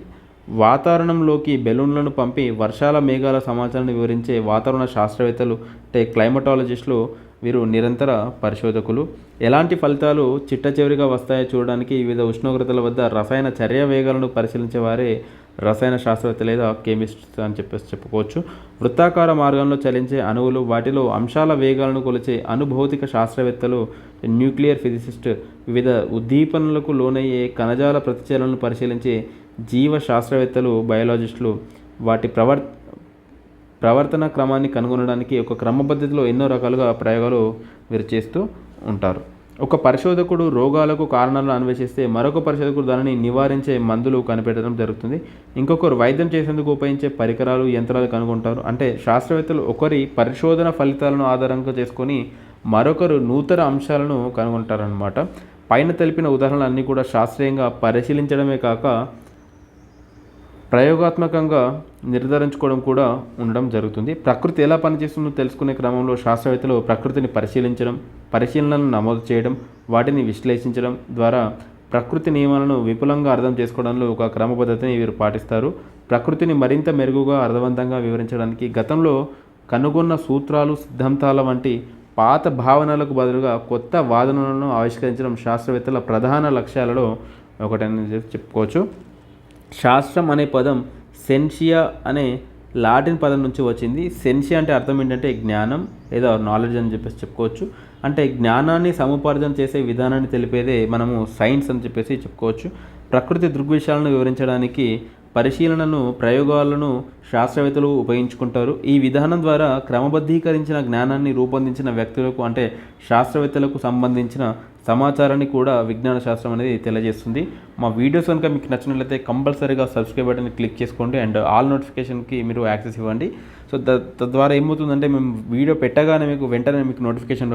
వాతావరణంలోకి బెలూన్లను పంపి వర్షాల మేఘాల సమాచారాన్ని వివరించే వాతావరణ శాస్త్రవేత్తలు అంటే క్లైమటాలజిస్టులు వీరు నిరంతర పరిశోధకులు. ఎలాంటి ఫలితాలు చిట్ట చివరిగా వస్తాయో చూడడానికి వివిధ ఉష్ణోగ్రతల వద్ద రసాయన చర్య వేగాలను పరిశీలించే వారే రసాయన శాస్త్రవేత్త లేదా కెమిస్ట్ అని చెప్పుకోవచ్చు. వృత్తాకార మార్గంలో చలించే అణువులు, వాటిలో అంశాల వేగాలను కొలిచే అనుభౌతిక శాస్త్రవేత్తలు న్యూక్లియర్ ఫిజిసిస్ట్, వివిధ ఉద్దీపనలకు లోనయ్యే కణజాల ప్రతిచర్యలను పరిశీలించే జీవ శాస్త్రవేత్తలు బయాలజిస్టులు, వాటి ప్రవర్తన క్రమాన్ని కనుగొనడానికి ఒక క్రమపద్ధతిలో ఎన్నో రకాలుగా ప్రయోగాలు వీరు చేస్తూ ఉంటారు. ఒక పరిశోధకుడు రోగాలకు కారణాలను అన్వేషిస్తే మరొక పరిశోధకుడు దానిని నివారించే మందులు కనిపెట్టడం జరుగుతుంది. ఇంకొకరు వైద్యం చేసేందుకు ఉపయోగించే పరికరాలు, యంత్రాలు కనుగొంటారు. అంటే శాస్త్రవేత్తలు ఒకరి పరిశోధన ఫలితాలను ఆధారంగా చేసుకొని మరొకరు నూతన అంశాలను కనుగొంటారన్నమాట. పైన తెలిపిన ఉదాహరణలు అన్నీ కూడా శాస్త్రీయంగా పరిశీలించడమే కాక ప్రయోగాత్మకంగా నిర్ధారించుకోవడం కూడా ఉండడం జరుగుతుంది. ప్రకృతి ఎలా పనిచేస్తుందో తెలుసుకునే క్రమంలో శాస్త్రవేత్తలు ప్రకృతిని పరిశీలనలను నమోదు చేయడం, వాటిని విశ్లేషించడం ద్వారా ప్రకృతి నియమాలను విపులంగా అర్థం చేసుకోవడంలో ఒక క్రమ పద్ధతిని వీరు పాటిస్తారు. ప్రకృతిని మరింత మెరుగుగా అర్థవంతంగా వివరించడానికి గతంలో కనుగొన్న సూత్రాలు, సిద్ధాంతాల వంటి పాత భావనలకు బదులుగా కొత్త వాదనలను ఆవిష్కరించడం శాస్త్రవేత్తల ప్రధాన లక్ష్యాలలో ఒకటని చెప్పుకోవచ్చు. శాస్త్రం అనే పదం సెన్షియా అనే లాటిన్ పదం నుంచి వచ్చింది. సెన్షియా అంటే అర్థం ఏంటంటే జ్ఞానం లేదా నాలెడ్జ్ అని చెప్పుకోవచ్చు. అంటే జ్ఞానాన్ని సముపార్జన చేసే విధానాన్ని తెలిపేదే మనము సైన్స్ అని చెప్పుకోవచ్చు. ప్రకృతి దృగ్విషయాలను వివరించడానికి పరిశీలనను, ప్రయోగాలను శాస్త్రవేత్తలు ఉపయోగించుకుంటారు. ఈ విధానం ద్వారా క్రమబద్ధీకరించిన జ్ఞానాన్ని రూపొందించిన వ్యక్తులకు అంటే శాస్త్రవేత్తలకు సంబంధించిన సమాచారాన్ని కూడా విజ్ఞాన శాస్త్రం అనేది తెలియజేస్తుంది. మా వీడియోస్ కనుక మీకు నచ్చినట్లయితే కంపల్సరీగా సబ్స్క్రైబ్ బటన్ని క్లిక్ చేసుకోండి అండ్ ఆల్ నోటిఫికేషన్కి మీరు యాక్సెస్ ఇవ్వండి. సో తద్వారా ఏమవుతుందంటే మేము వీడియో పెట్టగానే మీకు వెంటనే మీకు నోటిఫికేషన్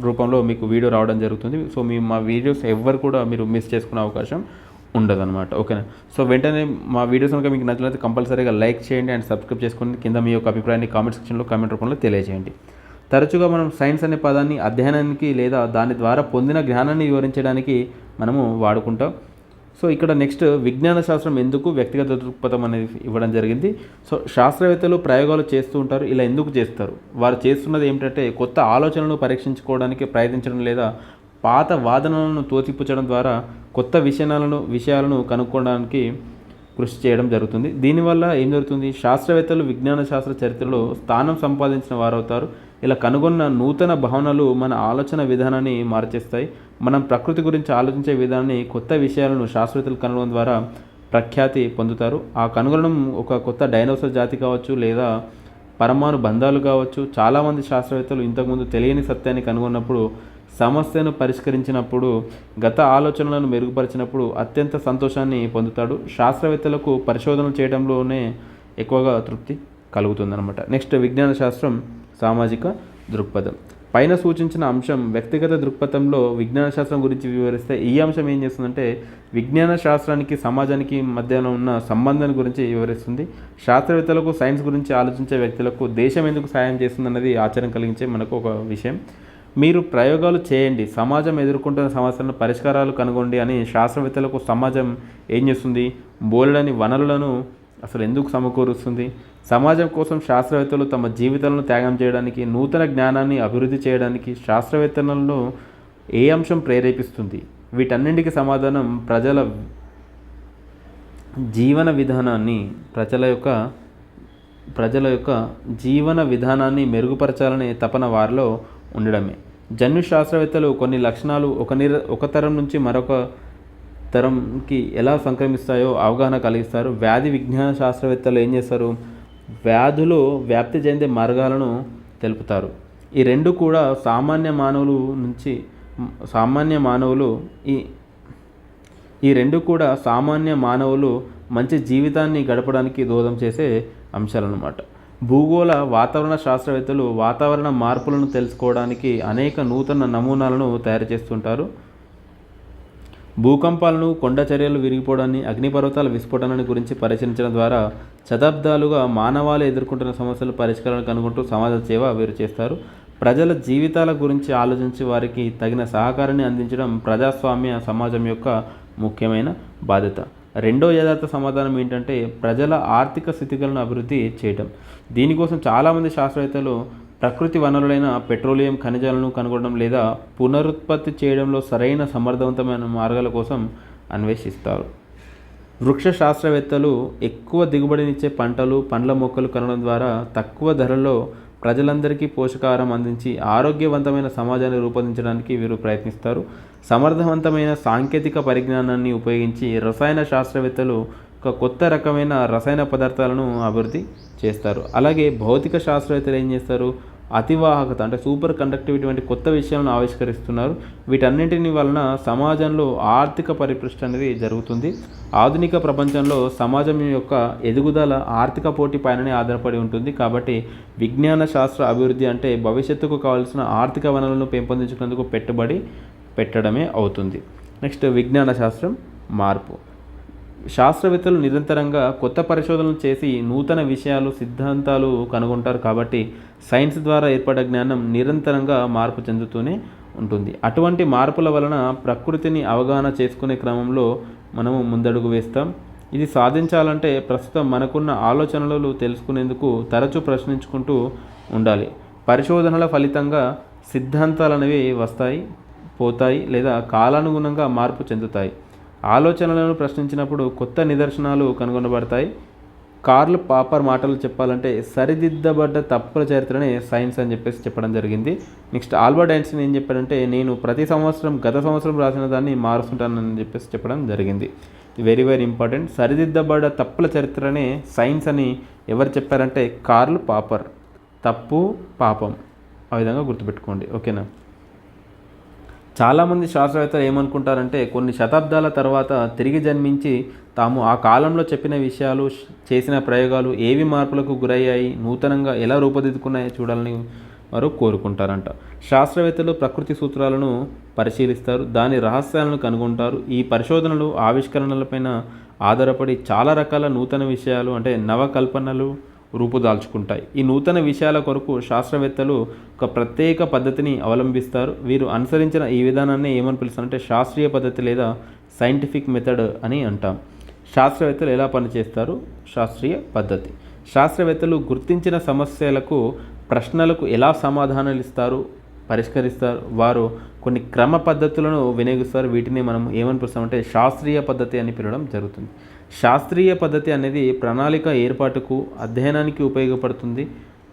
రూపంలో మీకు వీడియో రావడం జరుగుతుంది. సో మా వీడియోస్ ఎవ్వరు కూడా మీరు మిస్ చేసుకునే అవకాశం ఉండదన్నమాట. ఓకేనా. సో వెంటనే మా వీడియోస్ కనుక మీకు నచ్చినట్లయితే కంపల్సరీగా లైక్ చేయండి అండ్ సబ్స్క్రైబ్ చేసుకోండి. కింద మీ యొక్క అభిప్రాయాన్ని కామెంట్ సెక్షన్లో కామెంట్ రూపంలో తెలియజేయండి. తరచుగా మనం సైన్స్ అనే పదాన్ని అధ్యయనానికి లేదా దాని ద్వారా పొందిన జ్ఞానాన్ని వివరించడానికి మనము వాడుకుంటాం. సో ఇక్కడ నెక్స్ట్ విజ్ఞాన శాస్త్రం ఎందుకు వ్యక్తిగత దృక్పథం అనేది ఇవ్వడం జరిగింది. సో శాస్త్రవేత్తలు ప్రయోగాలు చేస్తూ ఉంటారు. ఇలా ఎందుకు చేస్తారు? వారు చేస్తున్నది ఏమిటంటే కొత్త ఆలోచనలను పరీక్షించుకోవడానికి ప్రయత్నించడం లేదా పాత వాదనలను తోసిపుచ్చడం ద్వారా కొత్త విషయాలను కనుక్కోవడానికి కృషి చేయడం జరుగుతుంది. దీనివల్ల ఏం జరుగుతుంది? శాస్త్రవేత్తలు విజ్ఞాన శాస్త్ర చరిత్రలో స్థానం సంపాదించిన వారవుతారు. ఇలా కనుగొన్న నూతన భావనలు మన ఆలోచన విధానాన్ని మార్చేస్తాయి. మనం ప్రకృతి గురించి ఆలోచించే విధానాన్ని, కొత్త విషయాలను శాస్త్రవేత్తలు కనుగొనడం ద్వారా ప్రఖ్యాతి పొందుతారు. ఆ కనుగొనడం ఒక కొత్త డైనోసార్ జాతి కావచ్చు లేదా పరమాణు బంధాలు కావచ్చు. చాలామంది శాస్త్రవేత్తలు ఇంతకుముందు తెలియని సత్యాన్ని కనుగొన్నప్పుడు, సమస్యను పరిష్కరించినప్పుడు, గత ఆలోచనలను మెరుగుపరిచినప్పుడు అత్యంత సంతోషాన్ని పొందుతాడు. శాస్త్రవేత్తలకు పరిశోధనలు చేయడంలోనే ఎక్కువగా తృప్తి కలుగుతుందన్నమాట. నెక్స్ట్ విజ్ఞాన శాస్త్రం సామాజిక దృక్పథం. పైన సూచించిన అంశం వ్యక్తిగత దృక్పథంలో విజ్ఞాన శాస్త్రం గురించి వివరిస్తే, ఈ అంశం ఏం చేస్తుందంటే విజ్ఞాన శాస్త్రానికి సమాజానికి మధ్యలో ఉన్న సంబంధాన్ని గురించి వివరిస్తుంది. శాస్త్రవేత్తలకు, సైన్స్ గురించి ఆలోచించే వ్యక్తులకు దేశం ఎందుకు సాయం చేస్తుందన్నది ఆశ్చర్యం కలిగించే మనకు ఒక విషయం. మీరు ప్రయోగాలు చేయండి, సమాజం ఎదుర్కొంటున్న సమస్యలను పరిష్కారాలు కనుగొండి అని శాస్త్రవేత్తలకు సమాజం ఏం చేస్తుంది? బోలెడని వనరులను అసలు ఎందుకు సమకూరుస్తుంది? సమాజం కోసం శాస్త్రవేత్తలు తమ జీవితాలను త్యాగం చేయడానికి, నూతన జ్ఞానాన్ని అభివృద్ధి చేయడానికి శాస్త్రవేత్తలను ఏ అంశం ప్రేరేపిస్తుంది? వీటన్నింటికి సమాధానం ప్రజల జీవన విధానాన్ని ప్రజల యొక్క జీవన విధానాన్ని మెరుగుపరచాలనే తపన వారిలో ఉండడమే. జన్యు శాస్త్రవేత్తలు కొన్ని లక్షణాలు ఒక తరం నుంచి మరొక తరంకి ఎలా సంక్రమిస్తాయో అవగాహన కలిగిస్తారు. వ్యాధి విజ్ఞాన శాస్త్రవేత్తలు ఏం చేస్తారు? వ్యాధులు వ్యాప్తి చెందే మార్గాలను తెలుపుతారు. ఈ రెండు కూడా సామాన్య మానవులు మంచి జీవితాన్ని గడపడానికి దోహదం చేసే అంశాలన్నమాట. భూగోళ వాతావరణ శాస్త్రవేత్తలు వాతావరణ మార్పులను తెలుసుకోవడానికి అనేక నూతన నమూనాలను తయారు చేస్తుంటారు. భూకంపాలను, కొండ చర్యలు విరిగిపోవడాన్ని, అగ్నిపర్వతాల విస్ఫోటనాన్ని గురించి పరిశీలించడం ద్వారా శతాబ్దాలుగా మానవాళి ఎదుర్కొంటున్న సమస్యల పరిష్కారాలను కనుగొంటూ సమాజ సేవ వీరు చేస్తారు. ప్రజల జీవితాల గురించి ఆలోచించి వారికి తగిన సహకారాన్ని అందించడం ప్రజాస్వామ్య సమాజం యొక్క ముఖ్యమైన బాధ్యత. రెండో యథార్థ సమాధానం ఏంటంటే ప్రజల ఆర్థిక స్థితిగతులను అభివృద్ధి చేయడం. దీనికోసం చాలామంది శాస్త్రవేత్తలు ప్రకృతి వనరులైన పెట్రోలియం ఖనిజాలను కనుగొనడం లేదా పునరుత్పత్తి చేయడంలో సరైన సమర్థవంతమైన మార్గాల కోసం అన్వేషిస్తారు. వృక్ష శాస్త్రవేత్తలు ఎక్కువ దిగుబడినిచ్చే పంటలు, పండ్ల మొక్కలు కనడం ద్వారా తక్కువ ధరల్లో ప్రజలందరికీ పోషకాహారం అందించి ఆరోగ్యవంతమైన సమాజాన్ని రూపొందించడానికి వీరు ప్రయత్నిస్తారు. సమర్థవంతమైన సాంకేతిక పరిజ్ఞానాన్ని ఉపయోగించి రసాయన శాస్త్రవేత్తలు ఒక కొత్త రకమైన రసాయన పదార్థాలను అభివృద్ధి చేస్తారు. అలాగే భౌతిక శాస్త్రవేత్తలు ఏం చేస్తారు? అతివాహకత అంటే సూపర్ కండక్టివిటీ వంటి కొత్త విషయాలను ఆవిష్కరిస్తున్నారు. వీటన్నింటిని వలన సమాజంలో ఆర్థిక పరిపుష్టి అనేది జరుగుతుంది. ఆధునిక ప్రపంచంలో సమాజం యొక్క ఎదుగుదల ఆర్థిక పోటీ పైననే ఆధారపడి ఉంటుంది. కాబట్టి విజ్ఞాన శాస్త్ర అభివృద్ధి అంటే భవిష్యత్తుకు కావాల్సిన ఆర్థిక వనరులను పెంపొందించేందుకు పెట్టుబడి పెట్టడమే అవుతుంది. నెక్స్ట్ విజ్ఞాన శాస్త్రం మార్పు. శాస్త్రవేత్తలు నిరంతరంగా కొత్త పరిశోధనలు చేసి నూతన విషయాలు, సిద్ధాంతాలు కనుగొంటారు. కాబట్టి సైన్స్ ద్వారా ఏర్పడే జ్ఞానం నిరంతరంగా మార్పు చెందుతూనే ఉంటుంది. అటువంటి మార్పుల వలన ప్రకృతిని అవగాహన చేసుకునే క్రమంలో మనము ముందడుగు వేస్తాం. ఇది సాధించాలంటే ప్రస్తుతం మనకున్న ఆలోచనలు తెలుసుకునేందుకు తరచూ ప్రశ్నించుకుంటూ ఉండాలి. పరిశోధనల ఫలితంగా సిద్ధాంతాలు అనేవి వస్తాయి, పోతాయి లేదా కాలానుగుణంగా మార్పు చెందుతాయి. ఆలోచనలను ప్రశ్నించినప్పుడు కొత్త నిదర్శనాలు కనుగొనబడతాయి. కార్ల్ పాపర్ మాటలు చెప్పాలంటే సరిదిద్దబడ్డ తప్పుల చరిత్రనే సైన్స్ అని చెప్పడం జరిగింది. నెక్స్ట్ ఆల్బర్ట్ ఐన్స్టీన్ ఏం చెప్పాడంటే నేను ప్రతి సంవత్సరం గత సంవత్సరం రాసిన దాన్ని మారుస్తుంటానని చెప్పడం జరిగింది. Very very important. సరిదిద్దబడ్డ తప్పుల చరిత్రనే సైన్స్ అని ఎవరు చెప్పారంటే కార్ల్ పాపర్. తప్పు, పాపం ఆ విధంగా గుర్తుపెట్టుకోండి. ఓకేనా. చాలామంది శాస్త్రవేత్తలు ఏమనుకుంటారంటే కొన్ని శతాబ్దాల తర్వాత తిరిగి జన్మించి తాము ఆ కాలంలో చెప్పిన విషయాలు, చేసిన ప్రయోగాలు ఏవి మార్పులకు గురయ్యాయి, నూతనంగా ఎలా రూపుదిద్దుకున్నాయో చూడాలని వారు కోరుకుంటారంట. శాస్త్రవేత్తలు ప్రకృతి సూత్రాలను పరిశీలిస్తారు, దాని రహస్యాలను కనుగొంటారు. ఈ పరిశోధనలు ఆవిష్కరణలపైన ఆధారపడి చాలా రకాల నూతన విషయాలు అంటే నవకల్పనలు రూపుదాల్చుకుంటాయి. ఈ నూతన విషయాల కొరకు శాస్త్రవేత్తలు ఒక ప్రత్యేక పద్ధతిని అవలంబిస్తారు. వీరు అనుసరించిన ఈ విధానాన్ని ఏమని పిలుస్తారంటే శాస్త్రీయ పద్ధతి లేదా సైంటిఫిక్ మెథడ్ అని అంటాం. శాస్త్రవేత్తలు ఎలా పనిచేస్తారు? శాస్త్రీయ పద్ధతి. శాస్త్రవేత్తలు గుర్తించిన సమస్యలకు ప్రశ్నలకు ఎలా సమాధానాలు ఇస్తారు, పరిష్కరిస్తారు. వారు కొన్ని క్రమ పద్ధతులను వినియోగిస్తారు. వీటిని మనం ఏమని పిలుస్తామంటే శాస్త్రీయ పద్ధతి అని పిలవడం జరుగుతుంది. శాస్త్రీయ పద్ధతి అనేది ప్రణాళిక ఏర్పాటుకు, అధ్యయనానికి ఉపయోగపడుతుంది.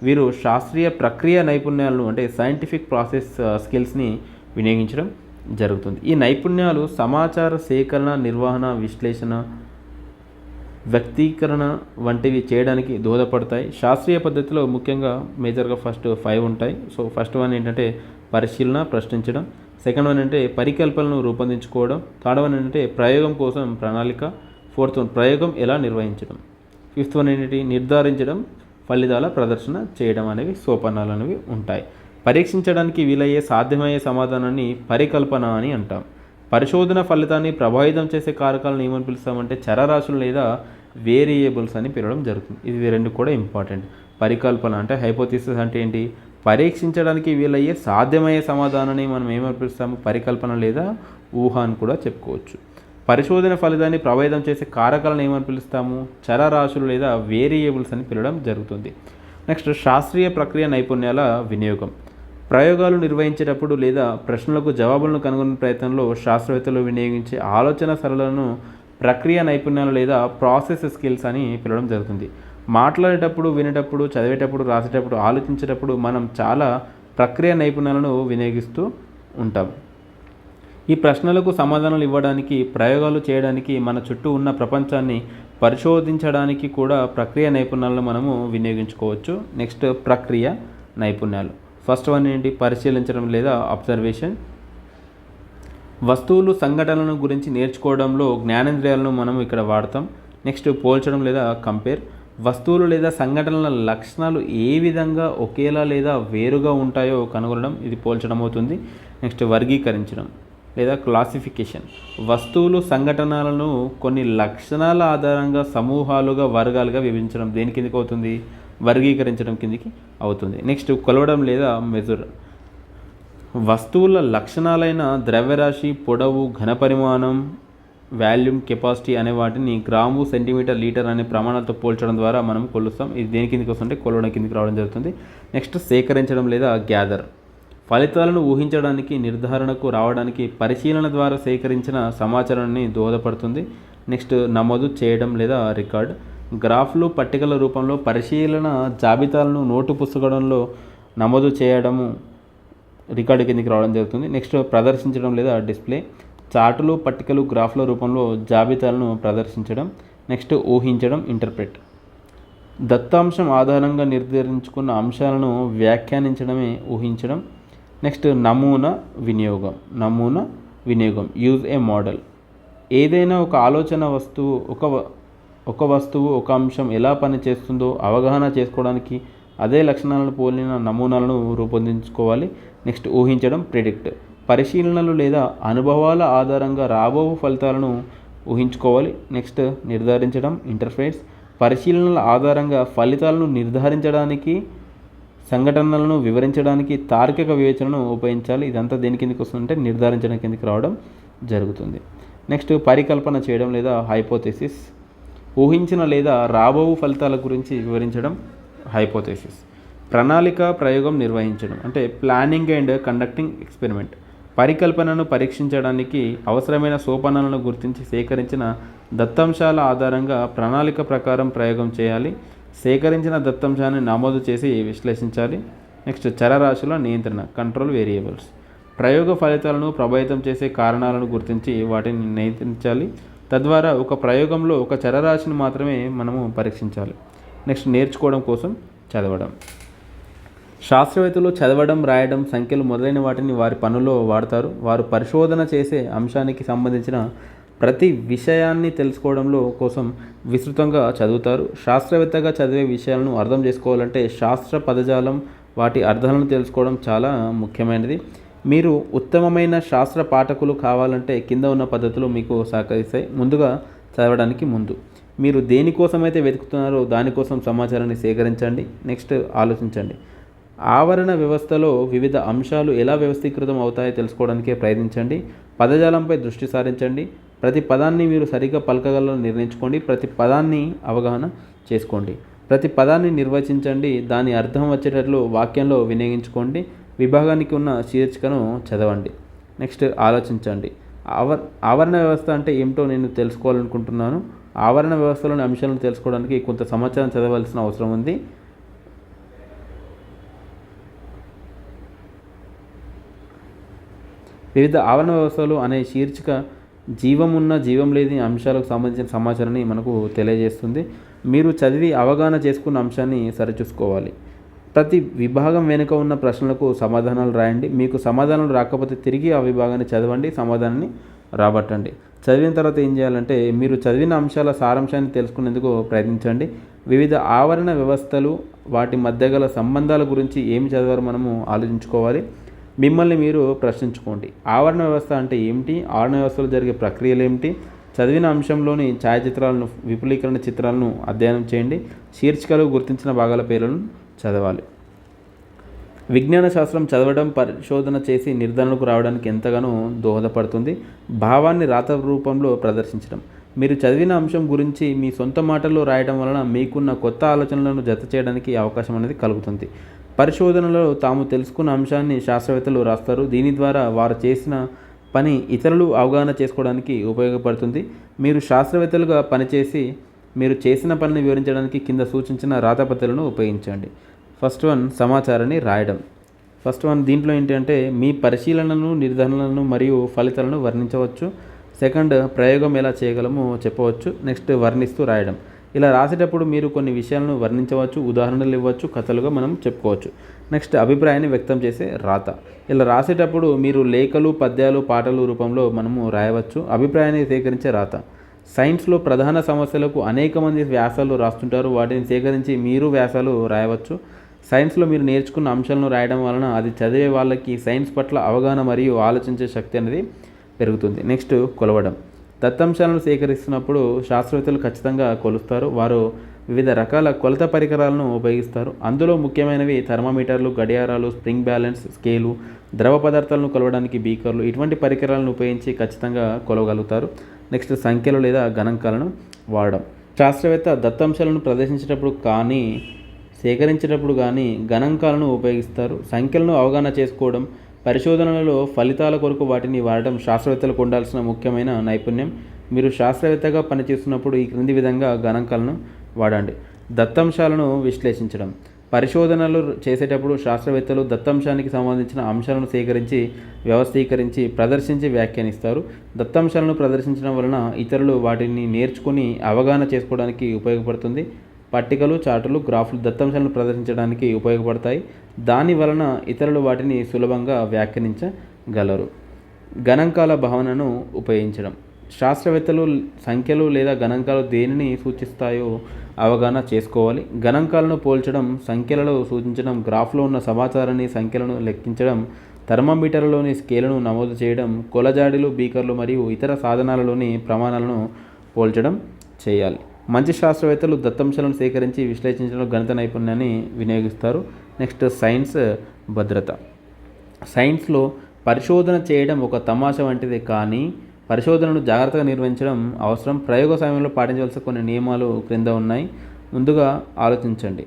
వీరు శాస్త్రీయ ప్రక్రియ నైపుణ్యాలను అంటే సైంటిఫిక్ ప్రాసెస్ స్కిల్స్ని వినియోగించడం జరుగుతుంది. ఈ నైపుణ్యాలు సమాచార సేకరణ, నిర్వహణ, విశ్లేషణ, వ్యక్తీకరణ వంటివి చేయడానికి దోహదపడతాయి. శాస్త్రీయ పద్ధతిలో ముఖ్యంగా మేజర్గా ఫస్ట్ 5 ఉంటాయి. సో ఫస్ట్ వన్ ఏంటంటే పరిశీలన, ప్రశ్నించడం. సెకండ్ వన్ అంటే పరికల్పనను రూపొందించుకోవడం. థర్డ్ వన్ ఏంటంటే ప్రయోగం కోసం ప్రణాళిక. ఫోర్త్ వన్ ప్రయోగం ఎలా నిర్వహించడం. ఫిఫ్త్ వన్ ఏంటి నిర్ధారించడం, ఫలితాల ప్రదర్శన చేయడం అనేవి సోపానాలు అనేవి ఉంటాయి. పరీక్షించడానికి వీలయ్యే సాధ్యమయ్యే సమాధానాన్ని పరికల్పన అని అంటాం. పరిశోధన ఫలితాన్ని ప్రభావితం చేసే కారకాలను ఏమని పిలుస్తామంటే చరరాశులు లేదా వేరియబుల్స్ అని పిలవడం జరుగుతుంది. ఇది రెండు కూడా ఇంపార్టెంట్. పరికల్పన అంటే హైపోథిసిస్ అంటే ఏంటి? పరీక్షించడానికి వీలయ్యే సాధ్యమయ్యే సమాధానాన్ని మనం ఏమని పిలుస్తాము? పరికల్పన లేదా ఊహ అని కూడా చెప్పుకోవచ్చు. పరిశోధన ఫలితాన్ని ప్రభావితం చేసే కారకాలను ఏమని పిలుస్తాము? చరరాశులు లేదా వేరియబుల్స్ అని పిలవడం జరుగుతుంది. నెక్స్ట్ శాస్త్రీయ ప్రక్రియ నైపుణ్యాల వినియోగం. ప్రయోగాలు నిర్వహించేటప్పుడు లేదా ప్రశ్నలకు జవాబులను కనుగొనే ప్రయత్నంలో శాస్త్రవేత్తలు వినియోగించే ఆలోచన సరళలను ప్రక్రియ నైపుణ్యాలు లేదా ప్రాసెస్ స్కిల్స్ అని పిలవడం జరుగుతుంది. మాట్లాడేటప్పుడు, వినేటప్పుడు, చదివేటప్పుడు, రాసేటప్పుడు, ఆలోచించేటప్పుడు మనం చాలా ప్రక్రియ నైపుణ్యాలను వినియోగిస్తూ ఉంటాం. ఈ ప్రశ్నలకు సమాధానాలు ఇవ్వడానికి, ప్రయోగాలు చేయడానికి, మన చుట్టూ ఉన్న ప్రపంచాన్ని పరిశోధించడానికి కూడా ప్రక్రియ నైపుణ్యాలను మనము వినియోగించుకోవచ్చు. నెక్స్ట్ ప్రక్రియ నైపుణ్యాలు. ఫస్ట్ వన్ ఏంటి? పరిశీలించడం లేదా అబ్జర్వేషన్. వస్తువులు, సంఘటనలను గురించి నేర్చుకోవడంలో జ్ఞానేంద్రియాలను మనం ఇక్కడ వాడతాం. నెక్స్ట్ పోల్చడం లేదా కంపేర్. వస్తువులు లేదా సంఘటనల లక్షణాలు ఏ విధంగా ఒకేలా లేదా వేరుగా ఉంటాయో కనుగొనడం, ఇది పోల్చడం అవుతుంది. నెక్స్ట్ వర్గీకరించడం లేదా క్లాసిఫికేషన్. వస్తువులు, సంఘటనలను కొన్ని లక్షణాల ఆధారంగా సమూహాలుగా, వర్గాలుగా విభజించడం దేని కిందకి అవుతుంది? వర్గీకరించడం కిందికి అవుతుంది. నెక్స్ట్ కొలవడం లేదా మెజర్. వస్తువుల లక్షణాలైన ద్రవ్యరాశి, పొడవు, ఘనపరిమాణం, వాల్యూమ్, కెపాసిటీ అనే వాటిని గ్రాము, సెంటీమీటర్, లీటర్ అనే ప్రమాణాలతో పోల్చడం ద్వారా మనం కొలుస్తాం. ఇది దేని కిందకి వస్తుంటే కొలవడం కిందకి రావడం జరుగుతుంది. నెక్స్ట్ సేకరించడం లేదా గ్యాదర్. ఫలితాలను ఊహించడానికి, నిర్ధారణకు రావడానికి పరిశీలన ద్వారా సేకరించిన సమాచారాన్ని దోహదపడుతుంది. నెక్స్ట్ నమోదు చేయడం లేదా రికార్డ్. గ్రాఫ్లు, పట్టికల రూపంలో పరిశీలన జాబితాలను నోటు పుస్తకంలో నమోదు చేయడము రికార్డు కిందకి రావడం జరుగుతుంది. నెక్స్ట్ ప్రదర్శించడం లేదా డిస్ప్లే. చార్టులు, పట్టికలు, గ్రాఫ్ల రూపంలో జాబితాలను ప్రదర్శించడం. నెక్స్ట్ ఊహించడం, ఇంటర్ప్రెట్. దత్తాంశం ఆధారంగా నిర్ధారించుకున్న అంశాలను వ్యాఖ్యానించడమే ఊహించడం. నెక్స్ట్ నమూనా వినియోగం. నమూనా వినియోగం యూజ్ ఏ మోడల్. ఏదైనా ఒక ఆలోచన వస్తువు, ఒక వస్తువు, ఒక అంశం ఎలా పనిచేస్తుందో అవగాహన చేసుకోవడానికి అదే లక్షణాలను పోలిన నమూనాలను రూపొందించుకోవాలి. నెక్స్ట్ ఊహించడం, ప్రిడిక్ట్. పరిశీలనలు లేదా అనుభవాల ఆధారంగా రాబో ఫలితాలను ఊహించుకోవాలి. నెక్స్ట్ నిర్ధారించడం, ఇంటర్ఫేస్. పరిశీలనల ఆధారంగా ఫలితాలను నిర్ధారించడానికి, సంఘటనలను వివరించడానికి తార్కిక వివేచనను ఉపయోగించాలి. ఇదంతా దేని కిందకి వస్తుందంటే నిర్ధారించడం కిందకి రావడం జరుగుతుంది. నెక్స్ట్ పరికల్పన చేయడం లేదా హైపోథెసిస్. ఊహించిన లేదా రాబో ఫలితాల గురించి వివరించడం హైపోథెసిస్. ప్రణాళిక, ప్రయోగం నిర్వహించడం అంటే ప్లానింగ్ అండ్ కండక్టింగ్ ఎక్స్పెరిమెంట్. పరికల్పనను పరీక్షించడానికి అవసరమైన సోపానాలను గుర్తించి సేకరించిన దత్తాంశాల ఆధారంగా ప్రణాళిక ప్రకారం ప్రయోగం చేయాలి. సేకరించిన దత్తాంశాన్ని నమోదు చేసి విశ్లేషించాలి. నెక్స్ట్ చరరాశుల నియంత్రణ, కంట్రోల్ వేరియబుల్స్. ప్రయోగ ఫలితాలను ప్రభావితం చేసే కారణాలను గుర్తించి వాటిని నియంత్రించాలి. తద్వారా ఒక ప్రయోగంలో ఒక చరరాశిని మాత్రమే మనము పరీక్షించాలి. నెక్స్ట్ నేర్చుకోవడం కోసం చదవడం. శాస్త్రవేత్తలు చదవడం, రాయడం, సంఖ్యలు మొదలైన వాటిని వారి పనుల్లో వాడతారు. వారు పరిశోధన చేసే అంశానికి సంబంధించిన ప్రతి విషయాన్ని తెలుసుకోవడంలో కోసం విస్తృతంగా చదువుతారు. శాస్త్రవేత్తగా చదివే విషయాలను అర్థం చేసుకోవాలంటే శాస్త్ర పదజాలం వాటి అర్థాలను తెలుసుకోవడం చాలా ముఖ్యమైనది. మీరు ఉత్తమమైన శాస్త్ర పాఠకులు కావాలంటే కింద ఉన్న పద్ధతులు మీకు సహకరిస్తాయి. ముందుగా చదవడానికి ముందు మీరు దేనికోసమైతే వెతుకుతున్నారో దానికోసం సమాచారాన్ని సేకరించండి. నెక్స్ట్ ఆలోచించండి. ఆవరణ వ్యవస్థలో వివిధ అంశాలు ఎలా వ్యవస్థీకృతం అవుతాయో తెలుసుకోవడానికి ప్రయత్నించండి. పదజాలంపై దృష్టి సారించండి. ప్రతి పదాన్ని మీరు సరిగ్గా పలకగలను నిర్ణయించుకోండి. ప్రతి పదాన్ని అవగాహన చేసుకోండి. ప్రతి పదాన్ని నిర్వచించండి. దాని అర్థం వచ్చేటట్లు వాక్యంలో వినియోగించుకోండి. విభాగానికి ఉన్న శీర్షికను చదవండి. నెక్స్ట్ ఆలోచించండి. ఆవరణ వ్యవస్థ అంటే ఏమిటో నేను తెలుసుకోవాలనుకుంటున్నాను. ఆవరణ వ్యవస్థలోని అంశాలను తెలుసుకోవడానికి కొంత సమాచారం చదవలసిన అవసరం ఉంది. వివిధ ఆవరణ వ్యవస్థలు అనే శీర్షిక జీవం ఉన్న జీవం లేని అంశాలకు సంబంధించిన సమాచారాన్ని మనకు తెలియజేస్తుంది. మీరు చదివి అవగాహన చేసుకున్న అంశాన్ని సరిచూసుకోవాలి. ప్రతి విభాగం వెనుక ఉన్న ప్రశ్నలకు సమాధానాలు రాయండి. మీకు సమాధానాలు రాకపోతే తిరిగి ఆ విభాగాన్ని చదవండి, సమాధానాన్ని రాబట్టండి. చదివిన తర్వాత ఏం చేయాలంటే మీరు చదివిన అంశాల సారాంశాన్ని తెలుసుకునేందుకు ప్రయత్నించండి. వివిధ ఆవరణ వ్యవస్థలు వాటి మధ్య గల సంబంధాల గురించి ఏమి చదివారో మనము ఆలోచించుకోవాలి. మిమ్మల్ని మీరు ప్రశ్నించుకోండి. ఆవరణ వ్యవస్థ అంటే ఏమిటి? ఆవరణ వ్యవస్థలో జరిగే ప్రక్రియలు ఏమిటి? చదివిన అంశంలోని ఛాయాచిత్రాలను, విపులీకరణ చిత్రాలను అధ్యయనం చేయండి. శీర్షికలు గుర్తించిన భాగాల పేర్లను చదవాలి. విజ్ఞాన శాస్త్రం చదవడం, పరిశోధన చేసి నిర్ధారణకు రావడానికి ఎంతగానో దోహదపడుతుంది. భావాన్ని రాత రూపంలో ప్రదర్శించడం. మీరు చదివిన అంశం గురించి మీ సొంత మాటల్లో రాయడం వలన మీకున్న కొత్త ఆలోచనలను జత చేయడానికి అవకాశం అనేది కలుగుతుంది. పరిశోధనలో తాము తెలుసుకున్న అంశాన్ని శాస్త్రవేత్తలు రాస్తారు. దీని ద్వారా వారు చేసిన పని ఇతరులు అవగాహన చేసుకోవడానికి ఉపయోగపడుతుంది. మీరు శాస్త్రవేత్తలుగా పనిచేసి మీరు చేసిన పనిని వివరించడానికి కింద సూచించిన రాతపత్రాలను ఉపయోగించండి. ఫస్ట్ వన్ సమాచారాన్ని రాయడం. దీంట్లో ఏంటంటే మీ పరిశీలనలను, నిర్ధారణలను మరియు ఫలితాలను వర్ణించవచ్చు. సెకండ్ ప్రయోగం ఎలా చేయగలమో చెప్పవచ్చు. నెక్స్ట్ వర్ణిస్తూ రాయడం. ఇలా రాసేటప్పుడు మీరు కొన్ని విషయాలను వర్ణించవచ్చు, ఉదాహరణలు ఇవ్వచ్చు, కథలుగా మనం చెప్పుకోవచ్చు. నెక్స్ట్ అభిప్రాయాన్ని వ్యక్తం చేసే రాత. ఇలా రాసేటప్పుడు మీరు లేఖలు, పద్యాలు, పాటలు రూపంలో మనము రాయవచ్చు. అభిప్రాయాన్ని సేకరించే రాత. సైన్స్లో ప్రధాన సమస్యలకు అనేక మంది వ్యాసాలు రాస్తుంటారు. వాటిని సేకరించి మీరు వ్యాసాలు రాయవచ్చు. సైన్స్లో మీరు నేర్చుకున్న అంశాలను రాయడం వలన అది చదివే వాళ్ళకి సైన్స్ పట్ల అవగాహన మరియు ఆలోచించే శక్తి అనేది పెరుగుతుంది. నెక్స్ట్ కొలవడం. దత్తాంశాలను సేకరిస్తున్నప్పుడు శాస్త్రవేత్తలు ఖచ్చితంగా కొలుస్తారు. వారు వివిధ రకాల కొలత పరికరాలను ఉపయోగిస్తారు. అందులో ముఖ్యమైనవి థర్మామీటర్లు, గడియారాలు, స్ప్రింగ్ బ్యాలెన్స్, స్కేలు, ద్రవ పదార్థాలను కొలవడానికి బీకర్లు, ఇటువంటి పరికరాలను ఉపయోగించి ఖచ్చితంగా కొలవగలుగుతారు. నెక్స్ట్ సంఖ్యలు లేదా గణాంకాలను వాడడం. శాస్త్రవేత్త దత్తాంశాలను ప్రదర్శించేటప్పుడు కానీ సేకరించేటప్పుడు కానీ గణాంకాలను ఉపయోగిస్తారు. సంఖ్యలను అవగాహన చేసుకోవడం, పరిశోధనలలో ఫలితాల కొరకు వాటిని వాడటం శాస్త్రవేత్తలకు ఉండాల్సిన ముఖ్యమైన నైపుణ్యం. మీరు శాస్త్రవేత్తగా పనిచేస్తున్నప్పుడు ఈ క్రింది విధంగా గణాంకాలను వాడండి. దత్తాంశాలను విశ్లేషించడం. పరిశోధనలు చేసేటప్పుడు శాస్త్రవేత్తలు దత్తాంశానికి సంబంధించిన అంశాలను సేకరించి, వ్యవస్థీకరించి, ప్రదర్శించి వ్యాఖ్యానిస్తారు. దత్తాంశాలను ప్రదర్శించడం వలన ఇతరులు వాటిని నేర్చుకుని అవగాహన చేసుకోవడానికి ఉపయోగపడుతుంది. పట్టికలు, చార్టులు, గ్రాఫ్లు దత్తాంశాలను ప్రదర్శించడానికి ఉపయోగపడతాయి. దాని వలన ఇతరులు వాటిని సులభంగా వ్యాఖ్యానించగలరు. గణాంకాల భావనను ఉపయోగించడం. శాస్త్రవేత్తలు సంఖ్యలు లేదా గణాంకాలు దేనిని సూచిస్తాయో అవగాహన చేసుకోవాలి. గణాంకాలను పోల్చడం, సంఖ్యలలో సూచించడం, గ్రాఫ్లో ఉన్న సమాచారాన్ని సంఖ్యలను లెక్కించడం, థర్మామీటర్లలోని స్కేలును నమోదు చేయడం, కొలజాడీలు, బీకర్లు మరియు ఇతర సాధనాలలోని ప్రమాణాలను పోల్చడం చేయాలి. మంచి శాస్త్రవేత్తలు దత్తాంశాలను సేకరించి విశ్లేషించడం గణిత నైపుణ్యాన్ని వినియోగిస్తారు. నెక్స్ట్ సైన్స్ భద్రత. సైన్స్లో పరిశోధన చేయడం ఒక తమాషా వంటిదే, కానీ పరిశోధనను జాగ్రత్తగా నిర్వహించడం అవసరం. ప్రయోగ సమయంలో పాటించవలసిన కొన్ని నియమాలు క్రింద ఉన్నాయి. ముందుగా ఆలోచించండి.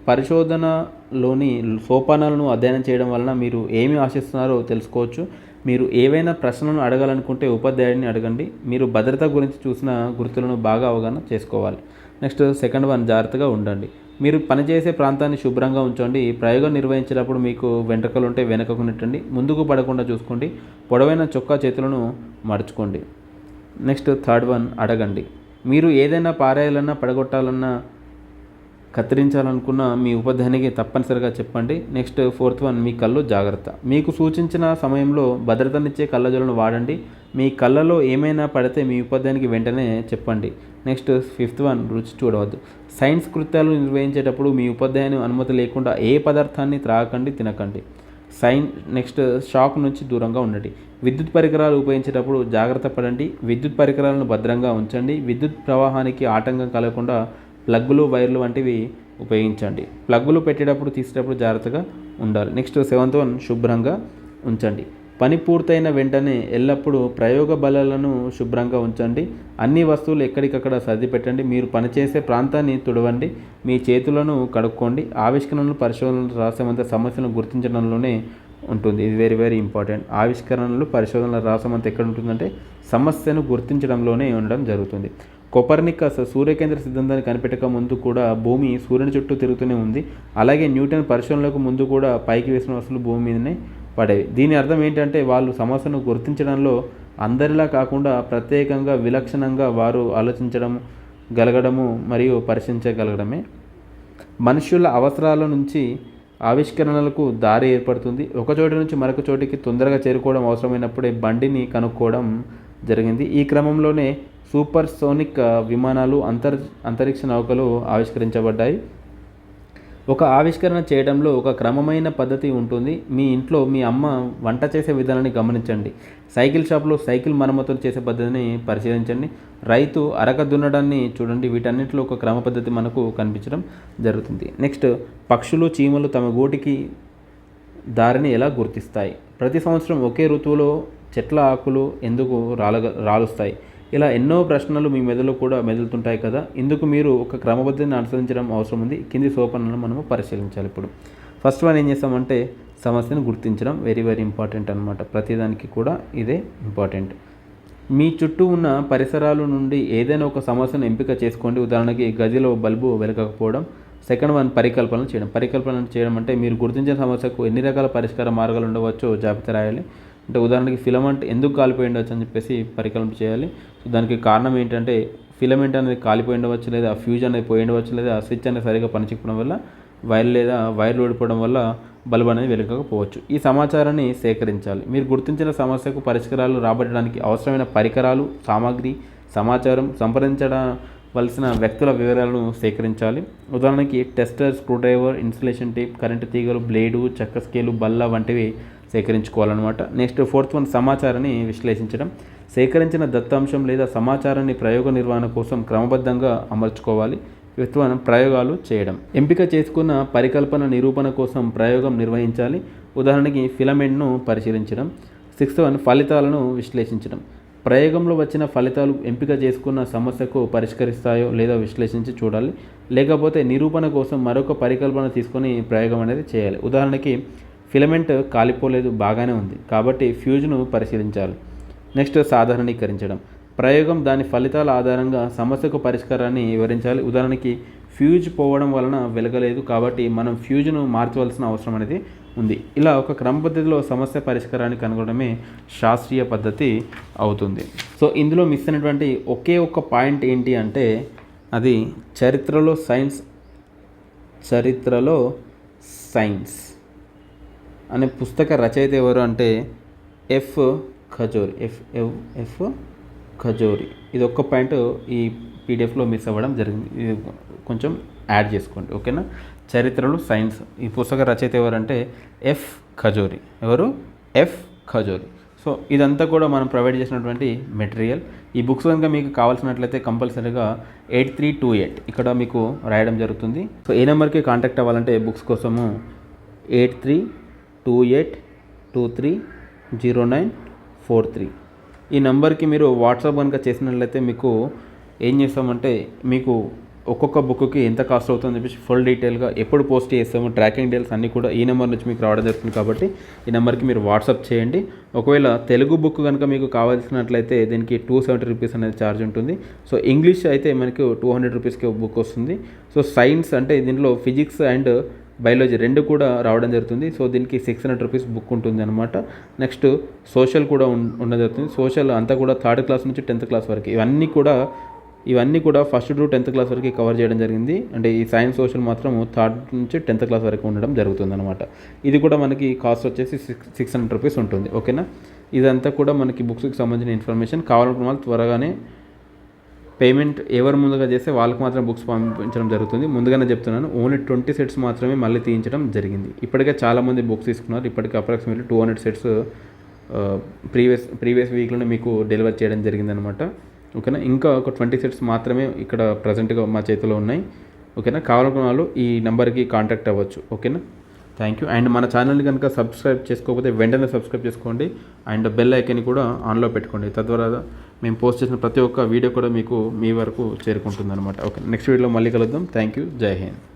పరిశోధనలోని సోపానాలను అధ్యయనం చేయడం వలన మీరు ఏమి ఆశిస్తున్నారో తెలుసుకోవచ్చు. మీరు ఏవైనా ప్రశ్నలను అడగాలనుకుంటే ఉపాధ్యాయుడిని అడగండి. మీరు భద్రత గురించి చూసిన గుర్తులను బాగా అవగాహన చేసుకోవాలి. నెక్స్ట్ సెకండ్ వన్ జాగ్రత్తగా ఉండండి. మీరు పనిచేసే ప్రాంతాన్ని శుభ్రంగా ఉంచండి. ప్రయోగం నిర్వహించేటప్పుడు మీకు వెంట్రుకలు ఉంటే వెనుకకు నెట్టండి. ముందుకు పడకుండా చూసుకోండి. పొడవైన చొక్కా చేతులను మడుచుకోండి. నెక్స్ట్ థర్డ్ వన్ అడగండి. మీరు ఏదైనా పారేయాలన్నా, పడగొట్టాలన్నా, కత్తిరించాలనుకున్న మీ ఉపాధ్యాయునికి తప్పనిసరిగా చెప్పండి. నెక్స్ట్ ఫోర్త్ వన్ మీ కళ్ళు జాగ్రత్త. మీకు సూచించిన సమయంలో భద్రతనిచ్చే కళ్ళజోలను వాడండి. మీ కళ్ళలో ఏమైనా పడితే మీ ఉపాధ్యాయునికి వెంటనే చెప్పండి. నెక్స్ట్ 5th వన్, రుచి చూడవద్దు. సైన్స్ కృత్యాలు నిర్వహించేటప్పుడు మీ ఉపాధ్యాయుని అనుమతి లేకుండా ఏ పదార్థాన్ని త్రాగకండి, తినకండి. నెక్స్ట్ షాక్ నుంచి దూరంగా ఉండండి. విద్యుత్ పరికరాలు ఉపయోగించేటప్పుడు జాగ్రత్త పడండి. విద్యుత్ పరికరాలను భద్రంగా ఉంచండి. విద్యుత్ ప్రవాహానికి ఆటంకం కలగకుండా ప్లగ్గులు, వైర్లు వంటివి ఉపయోగించండి. ప్లగ్గులు పెట్టేటప్పుడు, తీసేటప్పుడు జాగ్రత్తగా ఉండాలి. నెక్స్ట్ 7th వన్, శుభ్రంగా ఉంచండి. పని పూర్తయిన వెంటనే ఎల్లప్పుడూ ప్రయోగ బల్లలను శుభ్రంగా ఉంచండి. అన్ని వస్తువులు ఎక్కడికక్కడ సర్ది పెట్టండి. మీరు పనిచేసే ప్రాంతాన్ని తుడవండి. మీ చేతులను కడుక్కోండి. ఆవిష్కరణలు, పరిశోధనలు, రహస్యమంత సమస్యలను గుర్తించడంలోనే ఉంటుంది. ఇది వెరీ వెరీ ఇంపార్టెంట్. ఆవిష్కరణలు, పరిశోధనల రహస్యమంత ఎక్కడ ఉంటుందంటే సమస్యను గుర్తించడంలోనే ఉండడం జరుగుతుంది. కోపర్నికస్ సూర్యకేంద్ర సిద్ధాంతాన్ని కనిపెట్టక ముందు కూడా భూమి సూర్యుని చుట్టూ తిరుగుతూనే ఉంది. అలాగే న్యూటన్ పరిశోధనలకు ముందు కూడా పైకి వేసిన వస్తువులు భూమి మీదనే పడేవి. దీని అర్థం ఏంటంటే వాళ్ళు సమస్యను గుర్తించడంలో అందరిలా కాకుండా ప్రత్యేకంగా, విలక్షణంగా వారు ఆలోచించడం గలగడము మరియు పరిశీలించగలగడమే. మనుషుల అవసరాల నుంచి ఆవిష్కరణలకు దారి ఏర్పడుతుంది. ఒక చోటి నుంచి మరొక చోటికి తొందరగా చేరుకోవడం అవసరమైనప్పుడే బండిని కనుక్కోవడం జరిగింది. ఈ క్రమంలోనే సూపర్ సోనిక్ విమానాలు, అంతరిక్ష నౌకలు ఆవిష్కరించబడ్డాయి. ఒక ఆవిష్కరణ చేయడంలో ఒక క్రమమైన పద్ధతి ఉంటుంది. మీ ఇంట్లో మీ అమ్మ వంట చేసే విధానాన్ని గమనించండి. సైకిల్ షాప్లో సైకిల్ మరమ్మతులు చేసే పద్ధతిని పరిశీలించండి. రైతు అరక దున్నడాన్ని చూడండి. వీటన్నిటిలో ఒక క్రమ పద్ధతి మనకు కనిపించడం జరుగుతుంది. నెక్స్ట్, పక్షులు, చీమలు తమ గూటికి దారిని ఎలా గుర్తిస్తాయి? ప్రతి సంవత్సరం ఒకే ఋతువులో చెట్ల ఆకులు ఎందుకు రాలుస్తాయి? ఇలా ఎన్నో ప్రశ్నలు మీ మెదడులో కూడా మెదులుతుంటాయి కదా. ఇందుకు మీరు ఒక క్రమబద్ధతని అనుసరించడం అవసరం ఉంది. కింది సోపానాలను మనము పరిశీలించాలి. ఇప్పుడు ఫస్ట్ వన్ ఏం చేస్తామంటే సమస్యను గుర్తించడం. వెరీ వెరీ ఇంపార్టెంట్ అనమాట. ప్రతిదానికి కూడా ఇదే ఇంపార్టెంట్. మీ చుట్టూ ఉన్న పరిసరాల నుండి ఏదైనా ఒక సమస్యను ఎంపిక చేసుకోండి. ఉదాహరణకి గదిలో బల్బు వెలగకపోవడం. సెకండ్ వన్, పరికల్పన చేయడం. పరికల్పన చేయడం అంటే మీరు గుర్తించిన సమస్యకు ఎన్ని రకాల పరిష్కార మార్గాలు ఉండవచ్చో జాబితా రాయాలి. అంటే ఉదాహరణకి ఫిలమెంట్ ఎందుకు కాలిపోయి ఉండవచ్చు అని చెప్పేసి పరికల్పన చేయాలి. సో దానికి కారణం ఏంటంటే ఫిలమెంట్ అనేది కాలిపోయి ఉండవచ్చు, లేదా ఫ్యూజ్ అనేది పోయి ఉండవచ్చు, లేదా స్విచ్ అనేది సరిగా పనిచేయకపోవడం వల్ల వైర్లు ఊడిపోవడం వల్ల బల్బ్ అనేది వెలగకపోవచ్చు. ఈ సమాచారాన్ని సేకరించాలి. మీరు గుర్తించిన సమస్యకు పరిష్కారాలు రాబట్టడానికి అవసరమైన పరికరాలు, సామాగ్రి, సమాచారం, సంప్రదించవలసిన వ్యక్తుల వివరాలను సేకరించాలి. ఉదాహరణకి tester, screwdriver, insulation tape, current తీగలు, బ్లేడు, చెక్క స్కేలు, బల్ల వంటివి సేకరించుకోవాలన్నమాట. నెక్స్ట్ 4th వన్, సమాచారాన్ని విశ్లేషించడం. సేకరించిన దత్తాంశం లేదా సమాచారాన్ని ప్రయోగ నిర్వహణ కోసం క్రమబద్ధంగా అమర్చుకోవాలి. 5th వన్, ప్రయోగాలు చేయడం. ఎంపిక చేసుకున్న పరికల్పన నిరూపణ కోసం ప్రయోగం నిర్వహించాలి. ఉదాహరణకి ఫిలమెంట్ను పరిశీలించడం. 6th వన్, ఫలితాలను విశ్లేషించడం. ప్రయోగంలో వచ్చిన ఫలితాలు ఎంపిక చేసుకున్న సమస్యకు పరిష్కరిస్తాయో లేదో విశ్లేషించి చూడాలి. లేకపోతే నిరూపణ కోసం మరొక పరికల్పన తీసుకొని ప్రయోగం అనేది చేయాలి. ఉదాహరణకి ఫిలమెంట్ కాలిపోలేదు, బాగానే ఉంది, కాబట్టి ఫ్యూజ్ను పరిశీలించాలి. నెక్స్ట్, సాధారణీకరించడం. ప్రయోగం దాని ఫలితాల ఆధారంగా సమస్యకు పరిష్కారాన్ని వివరించాలి. ఉదాహరణకి ఫ్యూజ్ పోవడం వలన వెలగలేదు, కాబట్టి మనం ఫ్యూజ్ను మార్చవలసిన అవసరం అనేది ఉంది. ఇలా ఒక క్రమ పద్ధతిలో సమస్య పరిష్కారాన్ని కనుగొనడమే శాస్త్రీయ పద్ధతి అవుతుంది. సో ఇందులో మిస్ అయినటువంటి ఒకే ఒక్క పాయింట్ ఏంటి అంటే అది చరిత్రలో సైన్స్ అనే పుస్తక రచయిత ఎవరు అంటే ఎఫ్ ఖజోరి. ఇది ఒక్క పాయింట్ ఈ పీడిఎఫ్లో మిస్ అవ్వడం జరిగింది. ఇది కొంచెం యాడ్ చేసుకోండి, ఓకేనా. చరిత్రలో సైన్స్, ఈ పుస్తక రచయిత ఎవరంటే ఎఫ్ ఖజోరి. సో ఇదంతా కూడా మనం ప్రొవైడ్ చేసినటువంటి మెటీరియల్. ఈ బుక్స్ కనుక మీకు కావాల్సినట్లయితే కంపల్సరీగా 8328 ఇక్కడ మీకు రాయడం జరుగుతుంది. సో ఏ నెంబర్కి కాంటాక్ట్ అవ్వాలంటే బుక్స్ కోసము 8328230943 ఈ నెంబర్కి మీరు వాట్సాప్ కనుక చేసినట్లయితే మీకు ఏం చేస్తామంటే మీకు ఒక్కొక్క బుక్కి ఎంత కాస్ట్ అవుతుందని చెప్పేసి ఫుల్ డీటెయిల్గా ఎప్పుడు పోస్ట్ చేస్తాము, ట్రాకింగ్ డీటెయిల్స్ అన్నీ కూడా ఈ నెంబర్ నుంచి మీకు రావడం జరుగుతుంది. కాబట్టి ఈ నెంబర్కి మీరు వాట్సాప్ చేయండి. ఒకవేళ తెలుగు బుక్ కనుక మీకు కావాల్సినట్లయితే దీనికి 270 రూపీస్ అనేది ఛార్జ్ ఉంటుంది. సో ఇంగ్లీష్ అయితే మనకు 200 రూపీస్కి బుక్ వస్తుంది. సో సైన్స్ అంటే దీంట్లో ఫిజిక్స్ అండ్ బయాలజీ రెండు కూడా రావడం జరుగుతుంది. సో దీనికి 600 రూపీస్ బుక్ ఉంటుంది అనమాట. నెక్స్ట్ సోషల్ కూడా ఉండడం జరుగుతుంది. సోషల్ అంతా కూడా 3rd క్లాస్ నుంచి 10th క్లాస్ వరకు ఇవన్నీ కూడా 1st to 10th క్లాస్ వరకు కవర్ చేయడం జరిగింది. అంటే ఈ సైన్స్ సోషల్ మాత్రం 3rd నుంచి 10th క్లాస్ వరకు ఉండడం జరుగుతుంది అనమాట. ఇది కూడా మనకి కాస్ట్ వచ్చేసి 600 రూపీస్ ఉంటుంది, ఓకేనా. ఇదంతా కూడా మనకి బుక్స్కి సంబంధించిన ఇన్ఫర్మేషన్. కావాలనుకున్న వాళ్ళు త్వరగానే పేమెంట్ ఎవరు ముందుగా చేస్తే వాళ్ళకి మాత్రం బుక్స్ పంపించడం జరుగుతుంది. ముందుగానే చెప్తున్నాను, ఓన్లీ 20 సెట్స్ మాత్రమే మళ్ళీ తీయించడం జరిగింది. ఇప్పటికే చాలామంది బుక్స్ తీసుకున్నారు. ఇప్పటికే అప్రాక్సిమేట్లీ 200 సెట్స్ ప్రీవియస్ వీక్లోనే మీకు డెలివర్ చేయడం జరిగిందనమాట. ఓకేనా, ఇంకా ఒక 20 సెట్స్ మాత్రమే ఇక్కడ ప్రజెంట్గా మా చేతిలో ఉన్నాయి. ఓకేనా, కావాలనుకున్న వాళ్ళు ఈ నెంబర్కి కాంటాక్ట్ అవ్వచ్చు. ఓకేనా, థ్యాంక్ యూ. అండ్ మన ఛానల్ని కనుక సబ్స్క్రైబ్ చేసుకోకపోతే వెంటనే సబ్స్క్రైబ్ చేసుకోండి అండ్ బెల్ ఐకాన్ని కూడా ఆన్లో పెట్టుకోండి. తద్వారా మేము పోస్ట్ చేసిన ప్రతి ఒక్క వీడియో కూడా మీకు మీ వరకు చేరుకుంటుంది అనమాట. ఓకే, నెక్స్ట్ వీడియోలో మళ్ళీ కలుద్దాం. Thank you. జై హింద్.